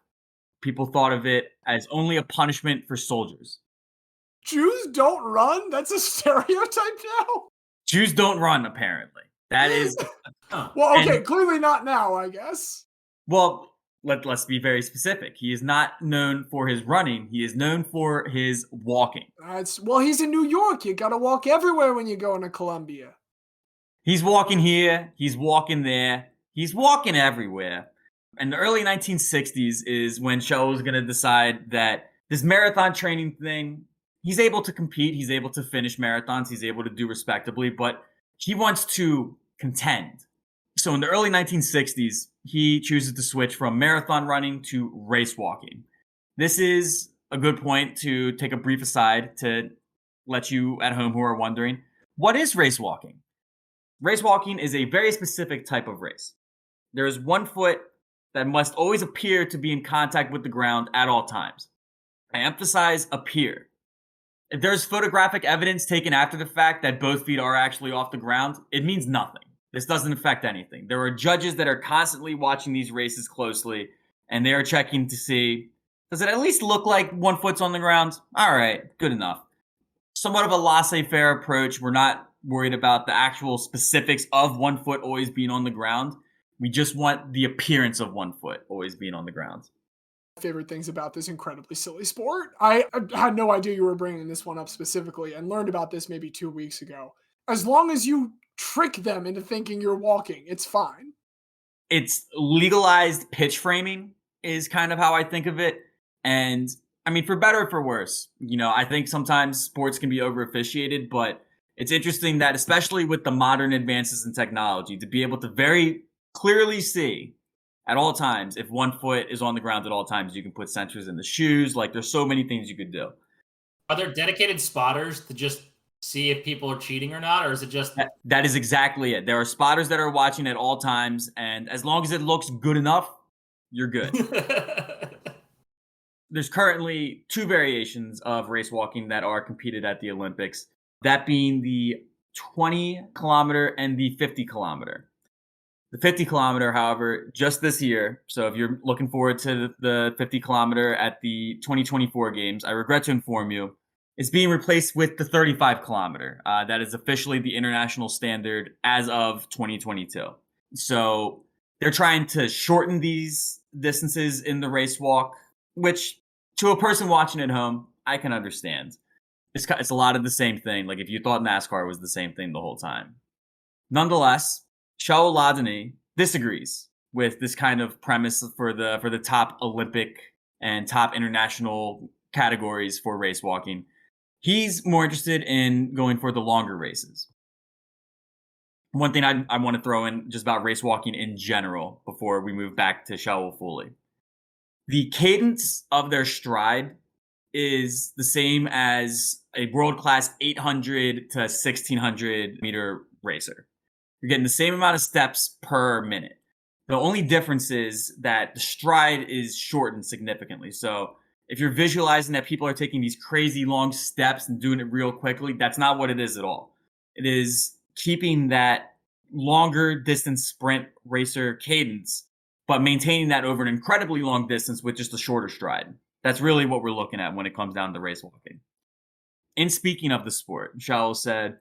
People thought of it as only a punishment for soldiers. Jews don't run? That's a stereotype now? Jews don't run, apparently. That is... Well, okay, clearly not now, I guess. Well, let's be very specific. He is not known for his running. He is known for his walking. Well, he's in New York. You got to walk everywhere when you go into Columbia. He's walking here. He's walking there. He's walking everywhere. And the early 1960s is when Shaul is going to decide that this marathon training thing, he's able to compete. He's able to finish marathons. He's able to do respectably, but he wants to contend. So in the early 1960s, he chooses to switch from marathon running to race walking. This is a good point to take a brief aside to let you at home who are wondering, what is race walking? Race walking is a very specific type of race. There is one foot that must always appear to be in contact with the ground at all times. I emphasize appear. If there's photographic evidence taken after the fact that both feet are actually off the ground, it means nothing. This doesn't affect anything. There are judges that are constantly watching these races closely, and they are checking to see, does it at least look like one foot's on the ground? All right, good enough. Somewhat of a laissez-faire approach. We're not worried about the actual specifics of one foot always being on the ground. We just want the appearance of one foot always being on the ground. Favorite things about this incredibly silly sport. I had no idea you were bringing this one up specifically and learned about this maybe 2 weeks ago. As long as you trick them into thinking you're walking, it's fine. It's legalized pitch framing is kind of how I think of it. And I mean, for better or for worse, I think sometimes sports can be over officiated, but it's interesting that especially with the modern advances in technology, to be able to very clearly see at all times if one foot is on the ground at all times. You can put sensors in the shoes. Like, there's so many things you could do. Are there dedicated spotters to just see if people are cheating or not, or is it just... That is exactly it. There are spotters that are watching at all times, and as long as it looks good enough, you're good. There's currently 2 variations of race walking that are competed at the Olympics, that being the 20-kilometer and the 50-kilometer. The 50-kilometer, however, just this year, so if you're looking forward to the 50-kilometer at the 2024 games, I regret to inform you, it's being replaced with the 35-kilometer. That is officially the international standard as of 2022. So they're trying to shorten these distances in the race walk, which to a person watching at home, I can understand. It's a lot of the same thing. Like if you thought NASCAR was the same thing the whole time. Nonetheless, Shaul Ladany disagrees with this kind of premise for the top Olympic and top international categories for race walking. He's more interested in going for the longer races. One thing I want to throw in just about race walking in general before we move back to Shaul fully. The cadence of their stride is the same as a world-class 800 to 1600 meter racer. You're getting the same amount of steps per minute. The only difference is that the stride is shortened significantly. So if you're visualizing that people are taking these crazy long steps and doing it real quickly, that's not what it is at all. It is keeping that longer distance sprint racer cadence, but maintaining that over an incredibly long distance with just a shorter stride. That's really what we're looking at when it comes down to race walking. In speaking of the sport, Shaul said,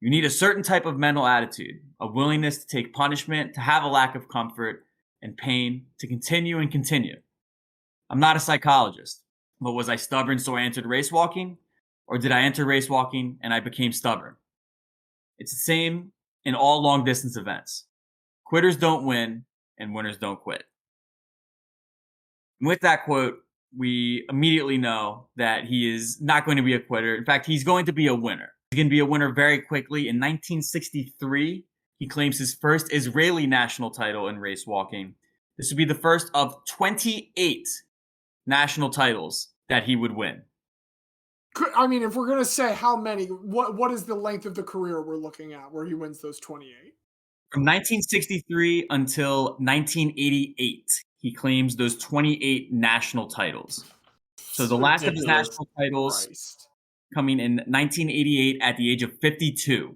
you need a certain type of mental attitude, a willingness to take punishment, to have a lack of comfort and pain, to continue and continue. I'm not a psychologist, but was I stubborn so I entered race walking? Or did I enter race walking and I became stubborn? It's the same in all long distance events. Quitters don't win and winners don't quit. And with that quote, we immediately know that he is not going to be a quitter. In fact, he's going to be a winner. He's going to be a winner very quickly. In 1963, he claims his first Israeli national title in race walking. This would be the first of 28 national titles that he would win. I mean, if we're going to say how many, what is the length of the career we're looking at where he wins those 28? From 1963 until 1988, he claims those 28 national titles. So the last of his national titles coming in 1988 at the age of 52,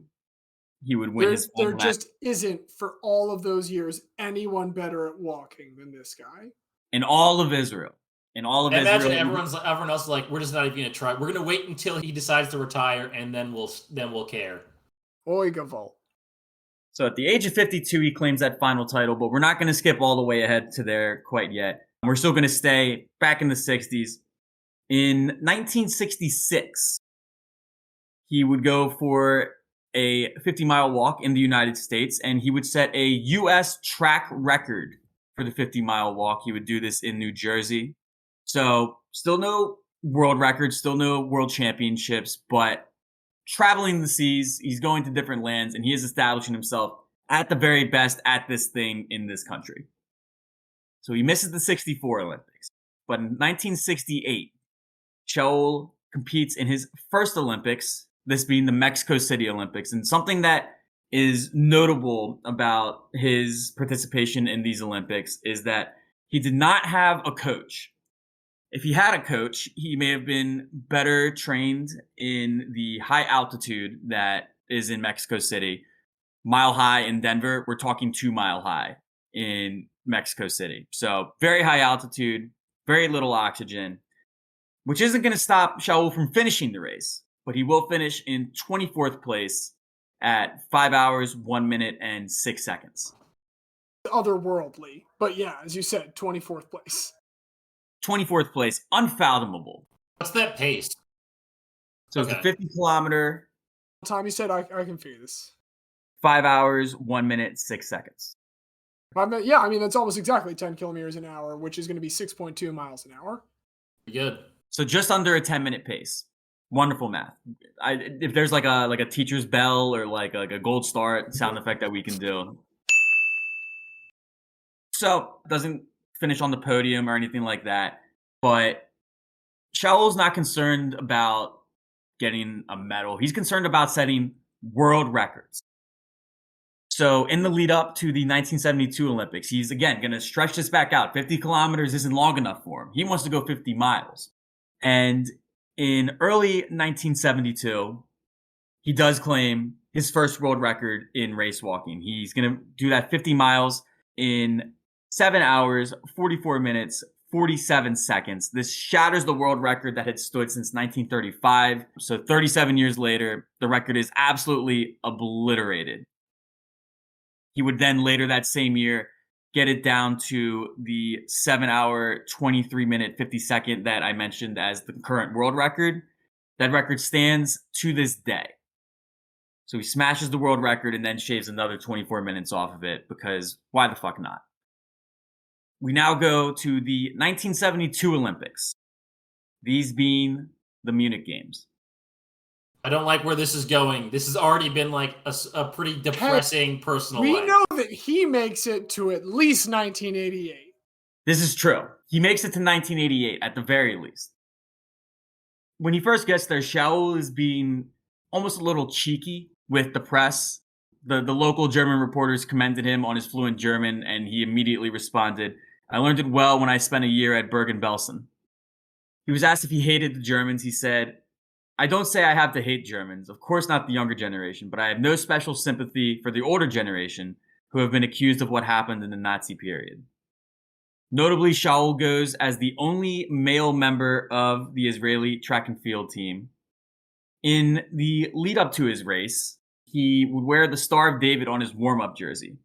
he would win his There just isn't, for all of those years, anyone better at walking than this guy. In all of Israel. In all of Imagine Israel. everyone else is like, we're just not even going to try. We're going to wait until he decides to retire, and then we'll care. Oy gavol. So at the age of 52, he claims that final title, but we're not going to skip all the way ahead to there quite yet. We're still going to stay back in the 60s. In 1966, he would go for a 50-mile walk in the United States, and he would set a U.S. track record for the 50-mile walk. He would do this in New Jersey. So still no world records, still no world championships, but traveling the seas, he's going to different lands, and he is establishing himself at the very best at this thing in this country. So he misses the 64 Olympics. But in 1968, Shaul competes in his first Olympics, this being the Mexico City Olympics. And something that is notable about his participation in these Olympics is that he did not have a coach. If he had a coach, he may have been better trained in the high altitude that is in Mexico City. Mile High in Denver, we're talking 2 Mile High in Mexico City. So very high altitude, very little oxygen, which isn't going to stop Shaul from finishing the race, but he will finish in 24th place at 5 hours, 1 minute, and 6 seconds. Otherworldly. But yeah, as you said, 24th place. 24th place, unfathomable. What's that pace? So it's a 50-kilometer. Time you said I can figure this. 5 hours, 1 minute, 6 seconds. Yeah, I mean, that's almost exactly 10 kilometers an hour, which is going to be 6.2 miles an hour. Good. So just under a 10-minute pace. Wonderful math. If there's like a teacher's bell or like a gold star sound effect that we can do. So doesn't finish on the podium or anything like that. But Shaul's not concerned about getting a medal. He's concerned about setting world records. So in the lead up to the 1972 Olympics, he's again going to stretch this back out. 50 kilometers isn't long enough for him. He wants to go 50 miles. And in early 1972, he does claim his first world record in race walking. He's going to do that 50 miles in 7 hours, 44 minutes, 47 seconds. This shatters the world record that had stood since 1935. So 37 years later, the record is absolutely obliterated. He would then later that same year get it down to the 7 hour, 23 minute, 50 second that I mentioned as the current world record. That record stands to this day. So he smashes the world record and then shaves another 24 minutes off of it because why the fuck not? We now go to the 1972 Olympics. These being the Munich Games. I don't like where this is going. This has already been like a pretty depressing personal We life. know that he makes it to at least 1988. This is true. He makes it to 1988 at the very least. When he first gets there, Shaul is being almost a little cheeky with the press. The local German reporters commended him on his fluent German, and he immediately responded, "I learned it well when I spent a year at Bergen-Belsen." He was asked if he hated the Germans. He said, "I don't say I have to hate Germans, of course not the younger generation, but I have no special sympathy for the older generation who have been accused of what happened in the Nazi period." Notably, Shaul goes as the only male member of the Israeli track and field team. In the lead up to his race, he would wear the Star of David on his warm-up jersey.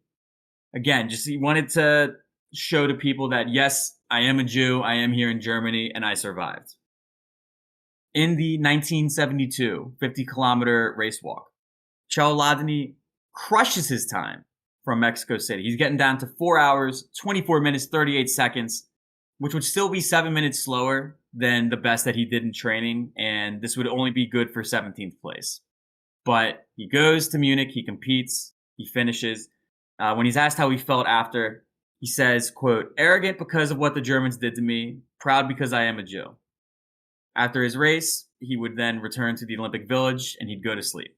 Again, just he wanted to show to people that, yes, I am a Jew, I am here in Germany, and I survived. In the 1972 50-kilometer race walk, Shaul Ladany crushes his time from Mexico City. He's getting down to 4 hours, 24 minutes, 38 seconds, which would still be 7 minutes slower than the best that he did in training, and this would only be good for 17th place. But he goes to Munich, he competes, he finishes. When he's asked how he felt after, he says, quote, "Arrogant because of what the Germans did to me, proud because I am a Jew." After his race, he would then return to the Olympic Village and he'd go to sleep.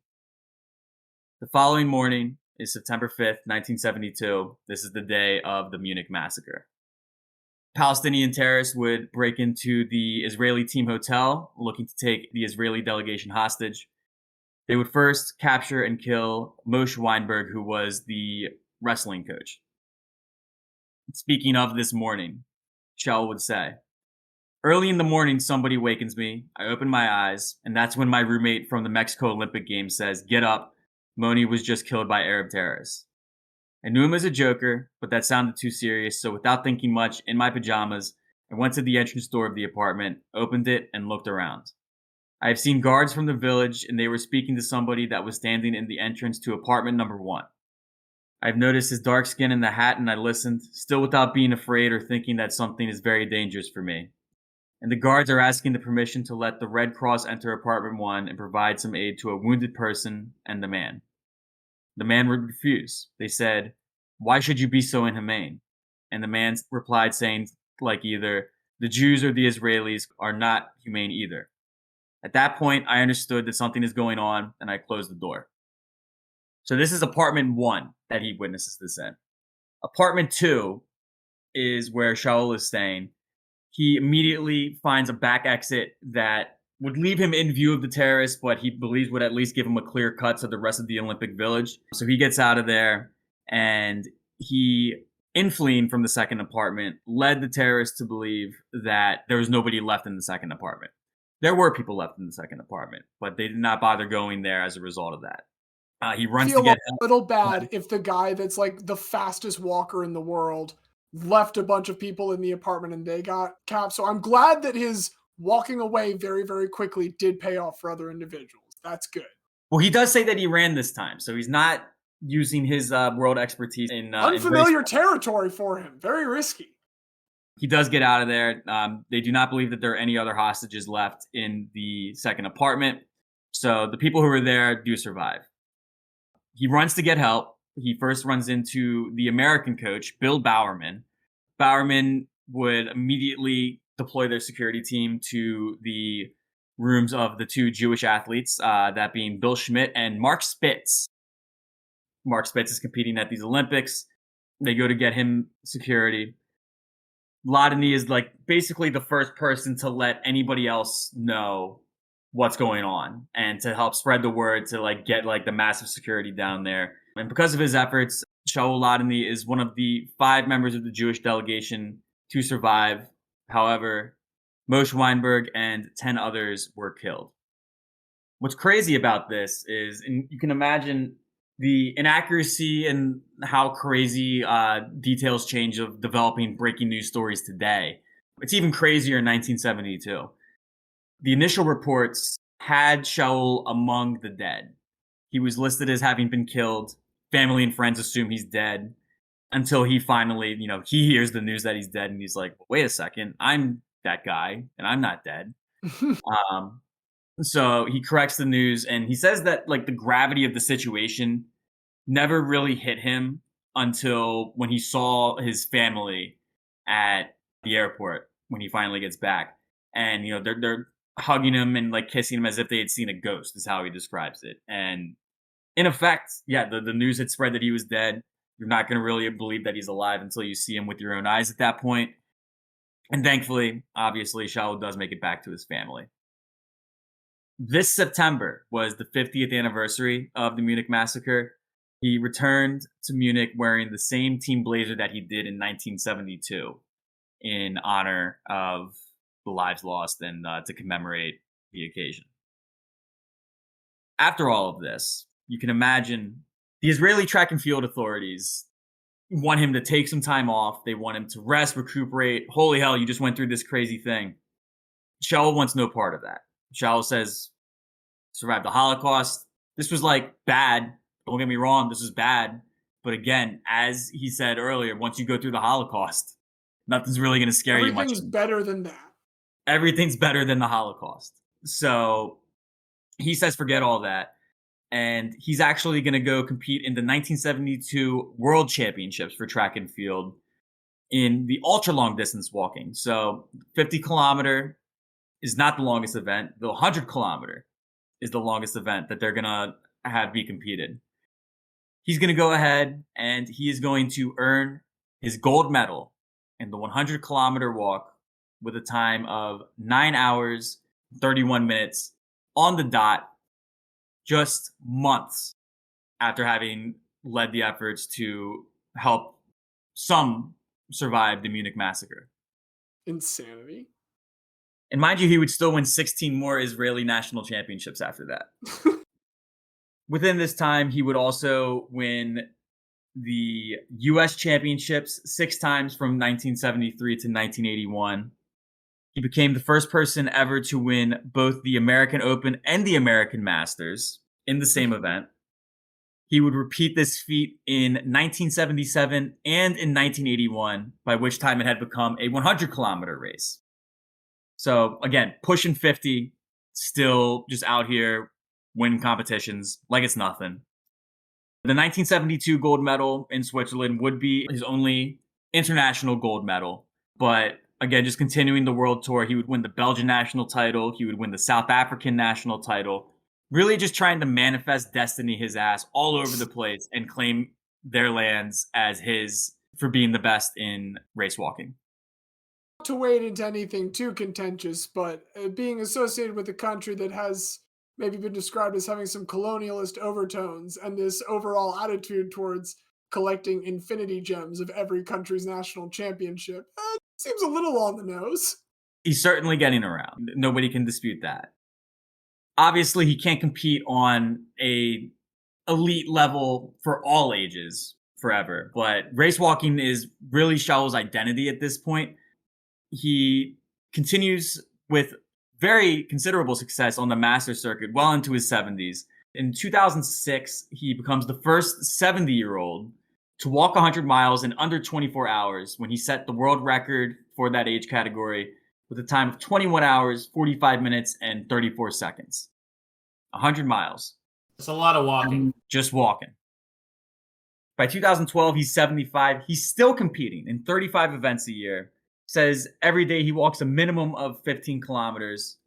The following morning is September 5th, 1972. This is the day of the Munich massacre. Palestinian terrorists would break into the Israeli team hotel looking to take the Israeli delegation hostage. They would first capture and kill Moshe Weinberg, who was the wrestling coach. Speaking of this morning, Shaul would say, "Early in the morning, somebody wakens me. I open my eyes, and that's when my roommate from the Mexico Olympic Games says, 'Get up. Moni was just killed by Arab terrorists.' I knew him as a joker, but that sounded too serious, so without thinking much, in my pajamas, I went to the entrance door of the apartment, opened it, and looked around. I have seen guards from the village, and they were speaking to somebody that was standing in the entrance to apartment number 1. I've noticed his dark skin and the hat, and I listened, still without being afraid or thinking that something is very dangerous for me. And the guards are asking the permission to let the Red Cross enter apartment 1 and provide some aid to a wounded person and the man. The man would refuse. They said, 'Why should you be so inhumane?' And the man replied saying, like either, 'The Jews or the Israelis are not humane either.' At that point, I understood that something is going on, and I closed the door." So this is apartment 1 that he witnesses this in. Apartment 2 is where Shaul is staying. He immediately finds a back exit that would leave him in view of the terrorists, but he believes would at least give him a clear cut to the rest of the Olympic Village. So he gets out of there, and he, in fleeing from the second apartment, led the terrorists to believe that there was nobody left in the second apartment. There were people left in the second apartment, but they did not bother going there as a result of that. He runs to Feel get a help. little bad if the guy that's like the fastest walker in the world left a bunch of people in the apartment and they got capped. So I'm glad that his walking away very, very quickly did pay off for other individuals. That's good. Well, he does say that he ran this time, so he's not using his world expertise in Unfamiliar territory for him. Very risky. He does get out of there. They do not believe that there are any other hostages left in the second apartment. So the people who were there do survive. He runs to get help. He first runs into the American coach, Bill Bowerman. Bowerman would immediately deploy their security team to the rooms of the 2 Jewish athletes, that being Bill Schmidt and Mark Spitz. Mark Spitz is competing at these Olympics. They go to get him security. Ladany is like basically the first person to let anybody else know what's going on and to help spread the word to like get like the massive security down there. And because of his efforts, Shaul Ladany is one of the 5 members of the Jewish delegation to survive. However, Moshe Weinberg and 10 others were killed. What's crazy about this is, and you can imagine the inaccuracy and how crazy details change of developing breaking news stories today. It's even crazier in 1972. The initial reports had Shaul among the dead. He was listed as having been killed. Family and friends assume he's dead until he finally, he hears the news that he's dead and he's like, wait a second, I'm that guy and I'm not dead. So he corrects the news and he says that like the gravity of the situation never really hit him until when he saw his family at the airport when he finally gets back. And they're hugging him and like kissing him as if they had seen a ghost, is how he describes it. And in effect, yeah, the news had spread that he was dead. You're not going to really believe that he's alive until you see him with your own eyes at that point. And thankfully, obviously, Shaul does make it back to his family. This September was the 50th anniversary of the Munich massacre. He returned to Munich wearing the same team blazer that he did in 1972 in honor of the lives lost and to commemorate the occasion. After all of this, you can imagine the Israeli track and field authorities want him to take some time off. They want him to rest, recuperate. Holy hell, you just went through this crazy thing. Shaul wants no part of that. Shaul says, survived the Holocaust. This was like bad. Don't get me wrong, this is bad. But again, as he said earlier, once you go through the Holocaust, nothing's really going to scare you much. Everything's better than that. Everything's better than the Holocaust. So he says, forget all that. And he's actually going to go compete in the 1972 World Championships for track and field in the ultra long distance walking. So 50 kilometer is not the longest event. The 100 kilometer is the longest event that they're going to have be competed. He's going to go ahead and he is going to earn his gold medal in the 100 kilometer walk with a time of 9 hours, 31 minutes on the dot, just months after having led the efforts to help some survive the Munich massacre. Insanity. And mind you, he would still win 16 more Israeli national championships after that. Within this time, he would also win the U.S. championships 6 times from 1973 to 1981. He became the first person ever to win both the American Open and the American Masters in the same event. He would repeat this feat in 1977 and in 1981, by which time it had become a 100-kilometer race. So again, pushing 50, still just out here winning competitions like it's nothing. The 1972 gold medal in Switzerland would be his only international gold medal. But again, just continuing the world tour, he would win the Belgian national title. He would win the South African national title. Really just trying to manifest destiny his ass all over the place and claim their lands as his for being the best in race walking. Not to wade into anything too contentious, but being associated with a country that has maybe been described as having some colonialist overtones and this overall attitude towards collecting infinity gems of every country's national championship, seems a little on the nose. He's certainly getting around. Nobody can dispute that. Obviously, he can't compete on a elite level for all ages forever, but race walking is really Shaul's identity at this point. He continues with very considerable success on the master circuit well into his 70s. In 2006, he becomes the first 70-year-old to walk 100 miles in under 24 hours when he set the world record for that age category with a time of 21 hours, 45 minutes, and 34 seconds. 100 miles. It's a lot of walking. Just walking. By 2012, he's 75. He's still competing in 35 events a year. Says every day he walks a minimum of 15 kilometers.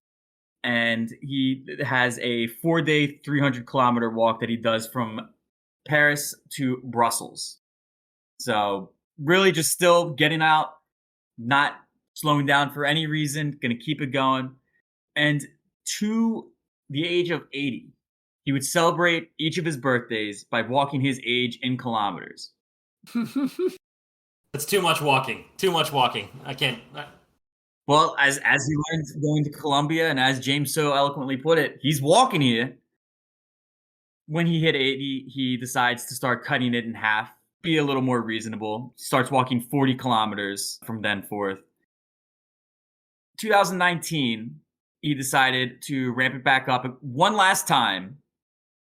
And he has a 4-day, 300-kilometer walk that he does from Paris to Brussels. So really just still getting out, not slowing down for any reason, going to keep it going. And to the age of 80, he would celebrate each of his birthdays by walking his age in kilometers. It's too much walking. Too much walking. I can't. Well, as he learned going to Colombia, and as James so eloquently put it, he's walking here. When he hit 80, he decides to start cutting it in half, be a little more reasonable. Starts walking 40 kilometers from then forth. 2019, he decided to ramp it back up one last time.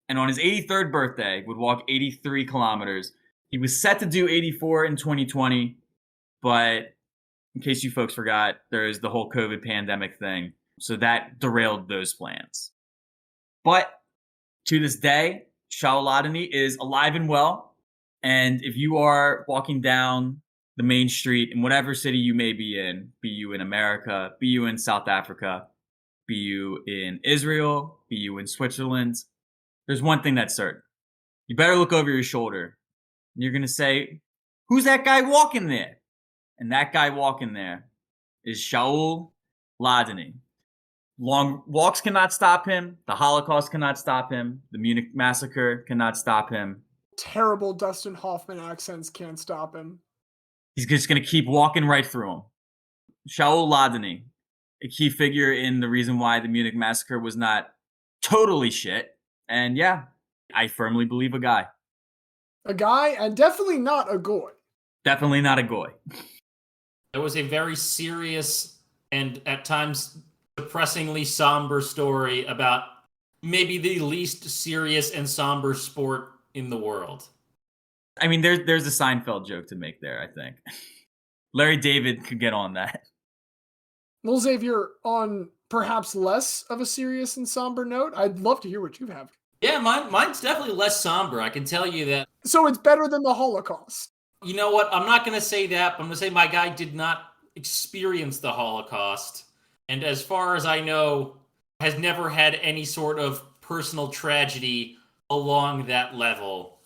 And on his 83rd birthday, would walk 83 kilometers. He was set to do 84 in 2020, but in case you folks forgot, there's the whole COVID pandemic thing. So that derailed those plans. But to this day, Shaul Ladany is alive and well. And if you are walking down the main street in whatever city you may be you in America, be you in South Africa, be you in Israel, be you in Switzerland, there's one thing that's certain. You better look over your shoulder. And you're going to say, who's that guy walking there? And that guy walking there is Shaul Ladany. Long walks cannot stop him. The Holocaust cannot stop him. The Munich massacre cannot stop him. Terrible Dustin Hoffman accents can't stop him. He's just going to keep walking right through him. Shaul Ladany, a key figure in the reason why the Munich massacre was not totally shit. And yeah, I firmly believe a guy. A guy, and definitely not a goy. Definitely not a goy. It was a very serious and at times depressingly somber story about maybe the least serious and somber sport in the world. I mean, there's a Seinfeld joke to make there, I think. Larry David could get on that. Well, Xavier, on perhaps less of a serious and somber note, I'd love to hear what you have. Yeah, mine's definitely less somber. I can tell you that. So it's better than the Holocaust. You know what? I'm not going to say that. But I'm going to say my guy did not experience the Holocaust. And as far as I know, has never had any sort of personal tragedy along that level.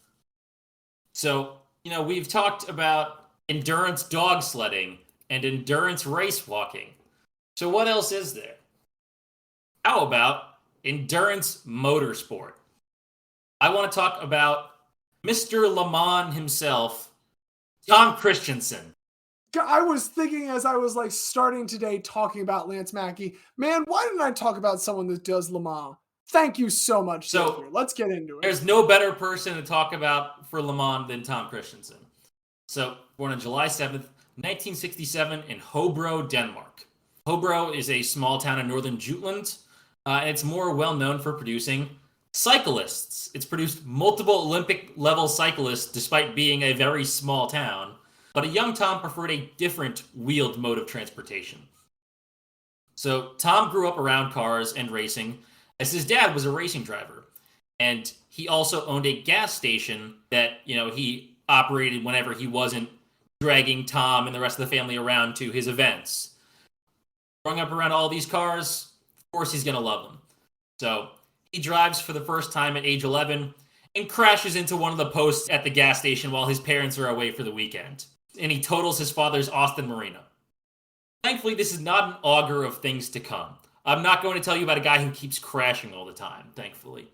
So, we've talked about endurance dog sledding and endurance race walking. So what else is there? How about endurance motorsport? I want to talk about Mr. Le Mans himself, Tom Kristensen. I was thinking as I was starting today talking about Lance Mackey, man, why didn't I talk about someone that does Le Mans? Thank you so much. So Xavier. Let's get into it. There's no better person to talk about for Le Mans than Tom Kristensen. So born on July 7th, 1967 in Hobro, Denmark. Hobro is a small town in northern Jutland, and it's more well known for producing cyclists. It's produced multiple Olympic-level cyclists despite being a very small town, but a young Tom preferred a different wheeled mode of transportation. So Tom grew up around cars and racing, as his dad was a racing driver, and he also owned a gas station that, he operated whenever he wasn't dragging Tom and the rest of the family around to his events. Growing up around all these cars, of course he's going to love them. So he drives for the first time at age 11 and crashes into one of the posts at the gas station while his parents are away for the weekend. And he totals his father's Austin Marina. Thankfully, this is not an augur of things to come. I'm not going to tell you about a guy who keeps crashing all the time, thankfully.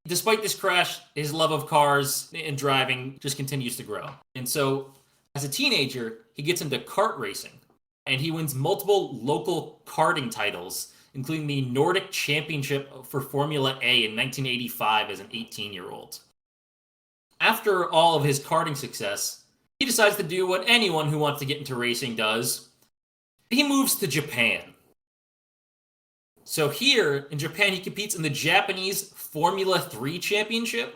Despite this crash, his love of cars and driving just continues to grow. And so, as a teenager, he gets into kart racing. And he wins multiple local karting titles, including the Nordic Championship for Formula A in 1985 as an 18-year-old. After all of his karting success, he decides to do what anyone who wants to get into racing does. He moves to Japan. So here, in Japan, he competes in the Japanese Formula 3 Championship,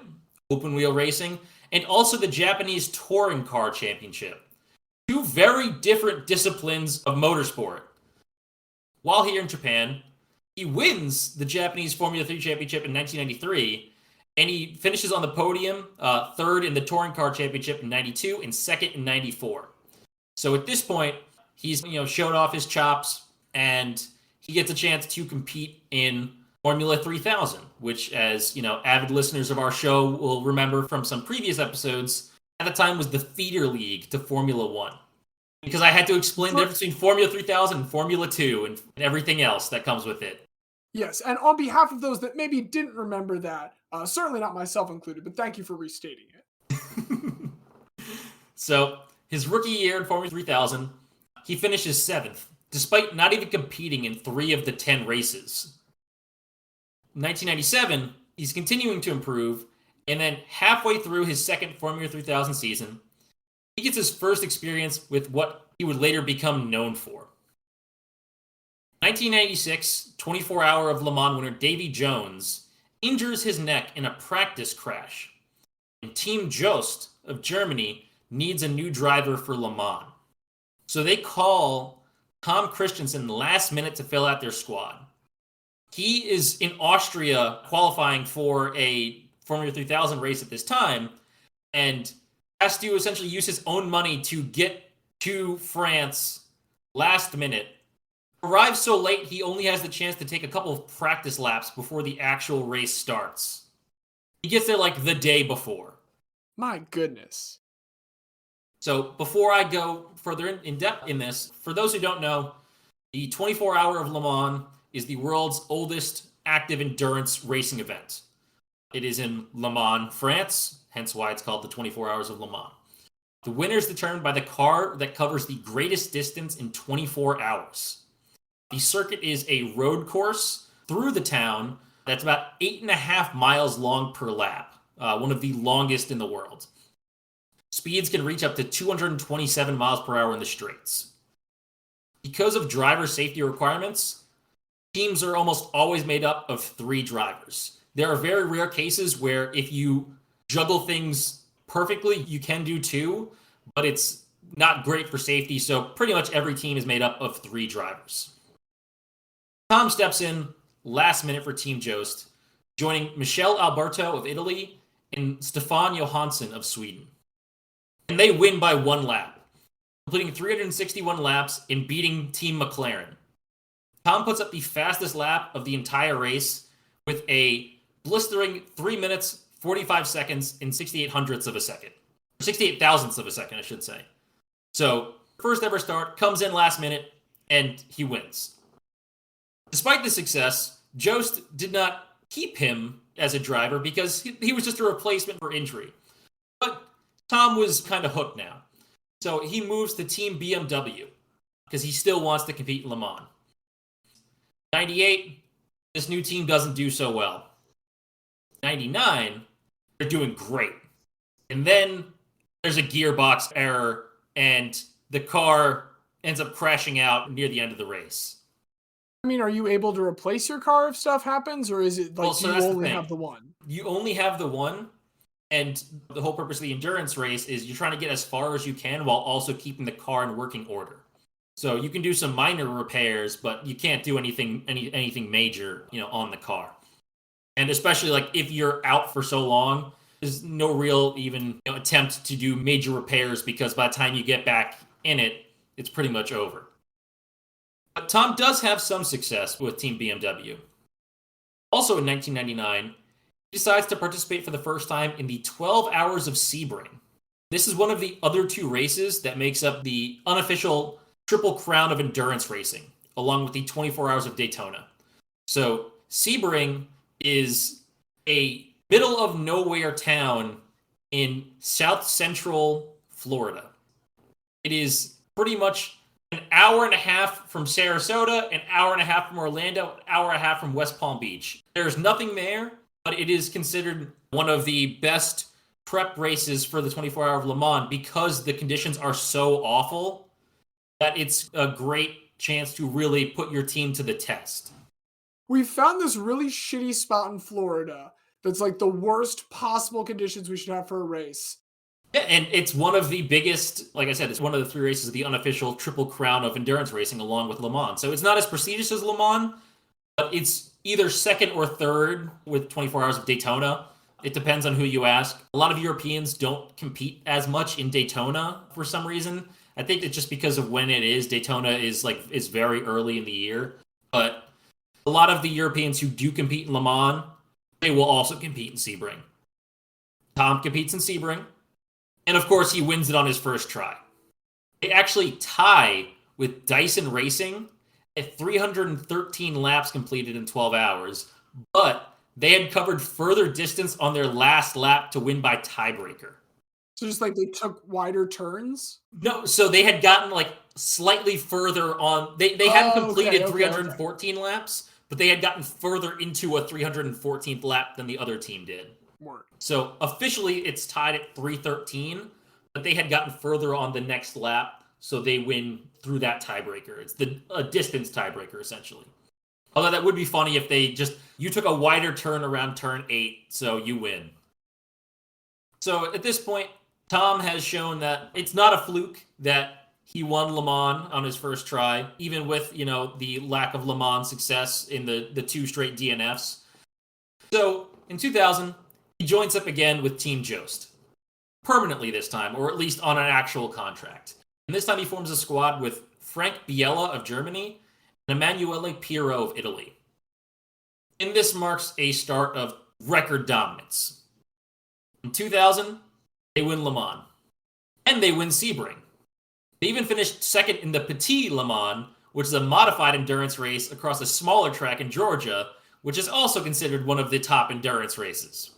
open wheel racing, and also the Japanese Touring Car Championship. Two very different disciplines of motorsport. While here in Japan, he wins the Japanese Formula 3 Championship in 1993, and he finishes on the podium, third in the Touring Car Championship in 92 and second in 94. So at this point, he's showed off his chops, and he gets a chance to compete in Formula 3000, which, as avid listeners of our show will remember from some previous episodes, at the time was the feeder league to Formula 1. Because I had to explain the difference between Formula 3000 and Formula 2 and everything else that comes with it. Yes, and on behalf of those that maybe didn't remember that, certainly not myself included, but thank you for restating it. So, his rookie year in Formula 3000, he finishes 7th, despite not even competing in 3 of the 10 races. In 1997, he's continuing to improve, and then halfway through his second Formula 3000 season, he gets his first experience with what he would later become known for. In 1996 24-hour of Le Mans winner Davy Jones injures his neck in a practice crash. And Team Jost of Germany needs a new driver for Le Mans. So they call Tom Kristensen last minute to fill out their squad. He is in Austria qualifying for a Formula 3000 race at this time and has to essentially use his own money to get to France last minute. Arrives so late, he only has the chance to take a couple of practice laps before the actual race starts. He gets there like the day before. My goodness. So before I go further in depth in this, for those who don't know, the 24-hour of Le Mans is the world's oldest active endurance racing event. It is in Le Mans, France, hence why it's called the 24 Hours of Le Mans. The winner is determined by the car that covers the greatest distance in 24 hours. The circuit is a road course through the town that's about 8.5 miles long per lap, one of the longest in the world. Speeds can reach up to 227 miles per hour in the straights. Because of driver safety requirements, teams are almost always made up of 3 drivers. There are very rare cases where if you juggle things perfectly, you can do 2, but it's not great for safety, so pretty much every team is made up of 3 drivers. Tom steps in last minute for Team Jost, joining Michele Alberto of Italy and Stefan Johansson of Sweden. And they win by 1 lap, completing 361 laps and beating Team McLaren. Tom puts up the fastest lap of the entire race with a blistering 3 minutes, 45 seconds, and 68 hundredths of a second. 68 thousandths of a second, I should say. So, first ever start, comes in last minute, and he wins. Despite the success, Jost did not keep him as a driver because he was just a replacement for injury. But Tom was kind of hooked now. So he moves to Team BMW because he still wants to compete in Le Mans. 98, this new team doesn't do so well. 99, they're doing great. And then there's a gearbox error and the car ends up crashing out near the end of the race. I mean, are you able to replace your car if stuff happens, or is it like you only have the one? You only have the one, and the whole purpose of the endurance race is you're trying to get as far as you can while also keeping the car in working order. So you can do some minor repairs, but you can't do anything major, on the car. And especially like if you're out for so long, there's no real even attempt to do major repairs because by the time you get back in it, it's pretty much over. But Tom does have some success with Team BMW. Also in 1999, he decides to participate for the first time in the 12 Hours of Sebring. This is one of the other 2 races that makes up the unofficial Triple Crown of endurance racing, along with the 24 Hours of Daytona. So Sebring is a middle of nowhere town in south central Florida. It is pretty much an hour and a half from Sarasota, an hour and a half from Orlando, an hour and a half from West Palm Beach. There's nothing there, but it is considered one of the best prep races for the 24-hour of Le Mans because the conditions are so awful that it's a great chance to really put your team to the test. We found this really shitty spot in Florida that's like the worst possible conditions we should have for a race. Yeah, and it's one of the biggest, like I said, it's one of the 3 races of the unofficial Triple Crown of endurance racing along with Le Mans. So it's not as prestigious as Le Mans, but it's either second or third with 24 Hours of Daytona. It depends on who you ask. A lot of Europeans don't compete as much in Daytona for some reason. I think it's just because of when it is. Daytona is very early in the year. But a lot of the Europeans who do compete in Le Mans, they will also compete in Sebring. Tom competes in Sebring. And of course, he wins it on his first try. They actually tie with Dyson Racing at 313 laps completed in 12 hours, but they had covered further distance on their last lap to win by tiebreaker. So just like they took wider turns? No, so they had gotten slightly further on. They hadn't completed 314 laps, but they had gotten further into a 314th lap than the other team did. So officially it's tied at 313, but they had gotten further on the next lap so they win through that tiebreaker. It's a distance tiebreaker, essentially. Although that would be funny if you took a wider turn around turn 8, so you win. So at this point, Tom has shown that it's not a fluke that he won Le Mans on his first try, even with, the lack of Le Mans success in the 2 straight DNFs. So in 2000, he joins up again with Team Jost. Permanently this time, or at least on an actual contract. And this time he forms a squad with Frank Biella of Germany and Emanuele Pirro of Italy. And this marks a start of record dominance. In 2000, they win Le Mans. And they win Sebring. They even finished second in the Petit Le Mans, which is a modified endurance race across a smaller track in Georgia, which is also considered one of the top endurance races.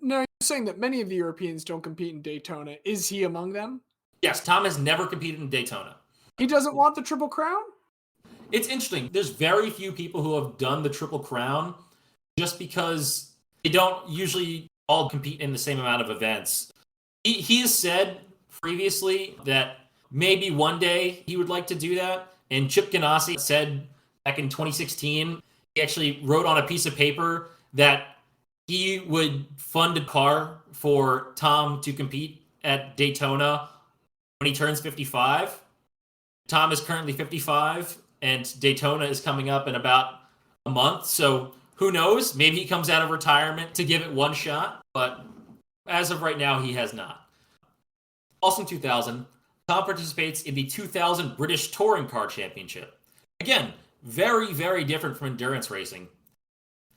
Now, you're saying that many of the Europeans don't compete in Daytona. Is he among them? Yes, Tom has never competed in Daytona. He doesn't want the Triple Crown? It's interesting. There's very few people who have done the Triple Crown just because they don't usually all compete in the same amount of events. He has said previously that maybe one day he would like to do that. And Chip Ganassi said back in 2016, he actually wrote on a piece of paper that he would fund a car for Tom to compete at Daytona when he turns 55. Tom is currently 55, and Daytona is coming up in about a month. So who knows? Maybe he comes out of retirement to give it one shot. But as of right now, he has not. Also in 2000, Tom participates in the 2000 British Touring Car Championship. Again, very, very different from endurance racing.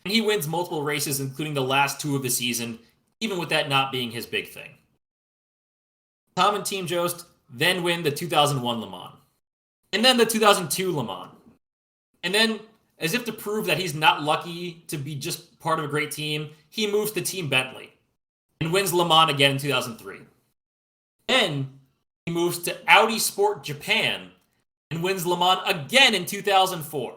And he wins multiple races, including the last 2 of the season, even with that not being his big thing. Tom and Team Jost then win the 2001 Le Mans. And then the 2002 Le Mans. And then, as if to prove that he's not lucky to be just part of a great team, he moves to Team Bentley and wins Le Mans again in 2003. Then, he moves to Audi Sport Japan and wins Le Mans again in 2004.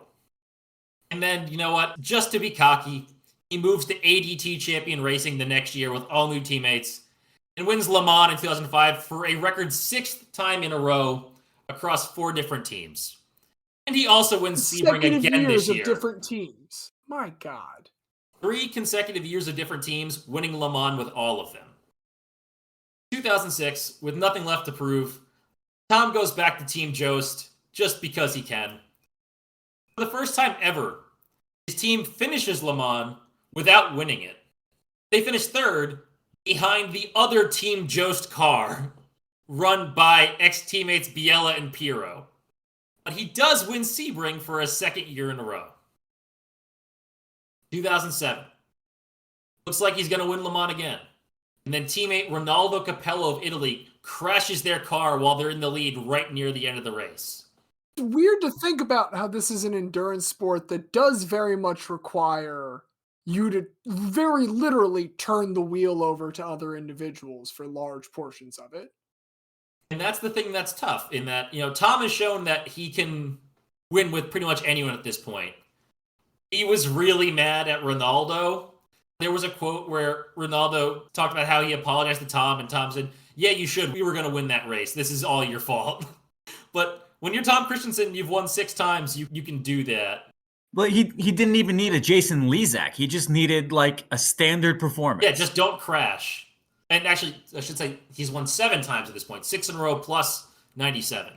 And then, you know what? Just to be cocky, he moves to ADT Champion Racing the next year with all new teammates and wins Le Mans in 2005 for a record 6th time in a row across 4 different teams. And he also wins Sebring again this year. Of different teams. My God. 3 consecutive years of different teams, winning Le Mans with all of them. 2006, with nothing left to prove, Tom goes back to Team Jost just because he can. For the first time ever, his team finishes Le Mans without winning it. They finish 3rd behind the other Team Jost car, run by ex-teammates Biella and Pirro. But he does win Sebring for a 2nd year in a row. 2007. Looks like he's going to win Le Mans again. And then teammate Ronaldo Capello of Italy crashes their car while they're in the lead right near the end of the race. It's weird to think about how this is an endurance sport that does very much require you to very literally turn the wheel over to other individuals for large portions of it. And that's the thing that's tough, in that, Tom has shown that he can win with pretty much anyone at this point. He was really mad at Ronaldo. There was a quote where Ronaldo talked about how he apologized to Tom, and Tom said, "Yeah, you should. We were going to win that race. This is all your fault." But when you're Tom Kristensen, you've won 6 times, you can do that. Well, he didn't even need a Jason Lezak. He just needed like a standard performance. Yeah, just don't crash. And actually, I should say he's won 7 times at this point, 6 in a row plus 97.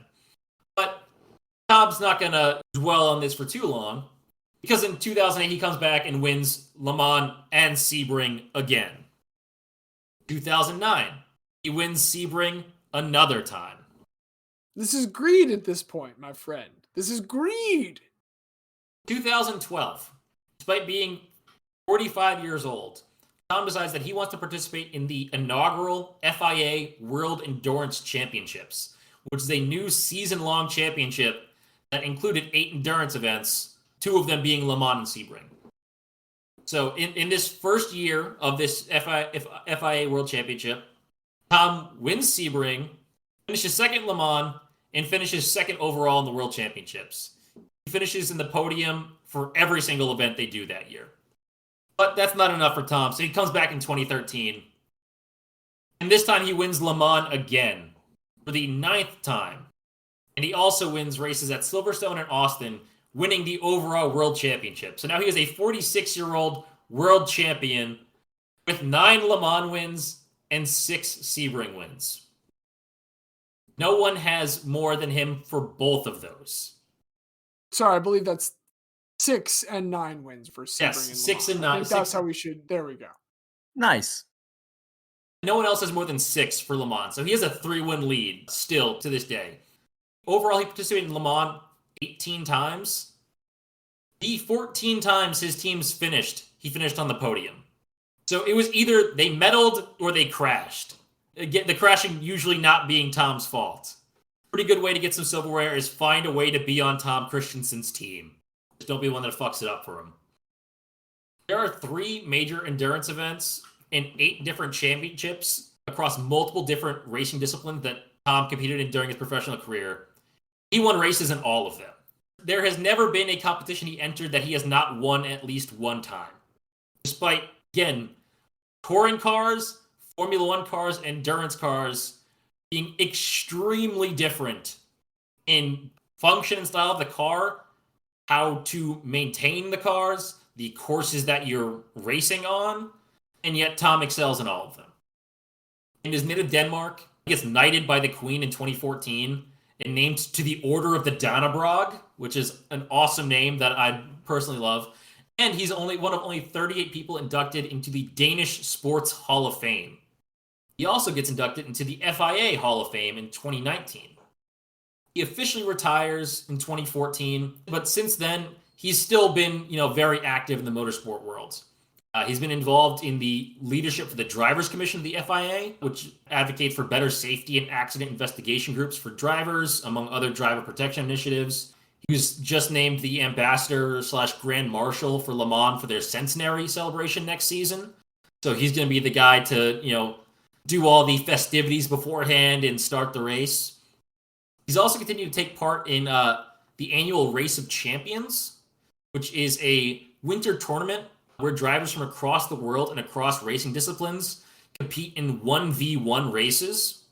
But Tom's not going to dwell on this for too long, because in 2008 he comes back and wins Le Mans and Sebring again. 2009, he wins Sebring another time. This is greed at this point, my friend. This is greed. 2012, despite being 45 years old, Tom decides that he wants to participate in the inaugural FIA World Endurance Championships, which is a new season-long championship that included 8 endurance events, 2 of them being Le Mans and Sebring. So in this first year of this FIA World Championship, Tom wins Sebring, finishes 2nd Le Mans, and finishes 2nd overall in the World Championships. He finishes in the podium for every single event they do that year. But that's not enough for Tom, so he comes back in 2013. And this time he wins Le Mans again for the 9th time. And he also wins races at Silverstone and Austin, winning the overall world championship. So now he is a 46-year-old world champion with 9 Le Mans wins and 6 Sebring wins. No one has more than him for both of those. Sorry, I believe that's 6 and 9 wins for Sebring Yes, and 6 Le and Mans. I 9. think that's how we should. There we go. Nice. No one else has more than 6 for Le Mans. So he has a 3-win lead still to this day. Overall, he participated in Le Mans 18 times. The 14 times his teams finished, he finished on the podium. So it was either they medaled or they crashed. Again, the crashing usually not being Tom's fault. Pretty good way to get some silverware is find a way to be on Tom Kristensen's team. Just don't be one that fucks it up for him. There are 3 major endurance events and 8 different championships across multiple different racing disciplines that Tom competed in during his professional career. He won races in all of them. There has never been a competition he entered that he has not won at least one time. Despite, again, touring cars, Formula One cars, endurance cars being extremely different in function and style of the car, how to maintain the cars, the courses that you're racing on, and yet Tom excels in all of them. In his native Denmark, he gets knighted by the Queen in 2014 and named to the Order of the Dannebrog, which is an awesome name that I personally love. And he's only one of only 38 people inducted into the Danish Sports Hall of Fame. He also gets inducted into the FIA Hall of Fame in 2019. He officially retires in 2014, but since then, he's still been, very active in the motorsport world. He's been involved in the leadership for the Drivers Commission of the FIA, which advocates for better safety and accident investigation groups for drivers, among other driver protection initiatives. He was just named the ambassador/grand marshal for Le Mans for their centenary celebration next season. So he's going to be the guy to, do all the festivities beforehand and start the race. He's also continued to take part in the annual Race of Champions, which is a winter tournament where drivers from across the world and across racing disciplines compete in 1v1 races.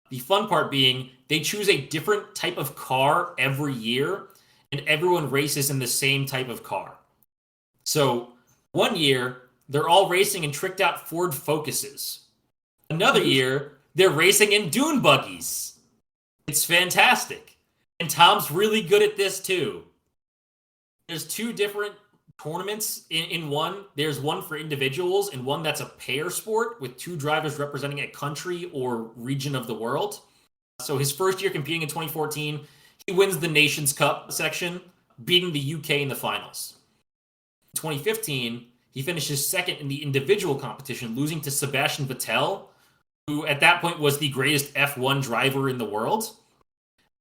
The fun part being they choose a different type of car every year, and everyone races in the same type of car. So one year, they're all racing in tricked out Ford Focuses. Another year, they're racing in dune buggies. It's fantastic. And Tom's really good at this too. There's 2 different tournaments in one. There's one for individuals and one that's a pair sport with 2 drivers representing a country or region of the world. So his first year competing in 2014, he wins the Nations Cup section, beating the UK in the finals. In 2015, he finishes second in the individual competition, losing to Sebastian Vettel, who at that point was the greatest F1 driver in the world.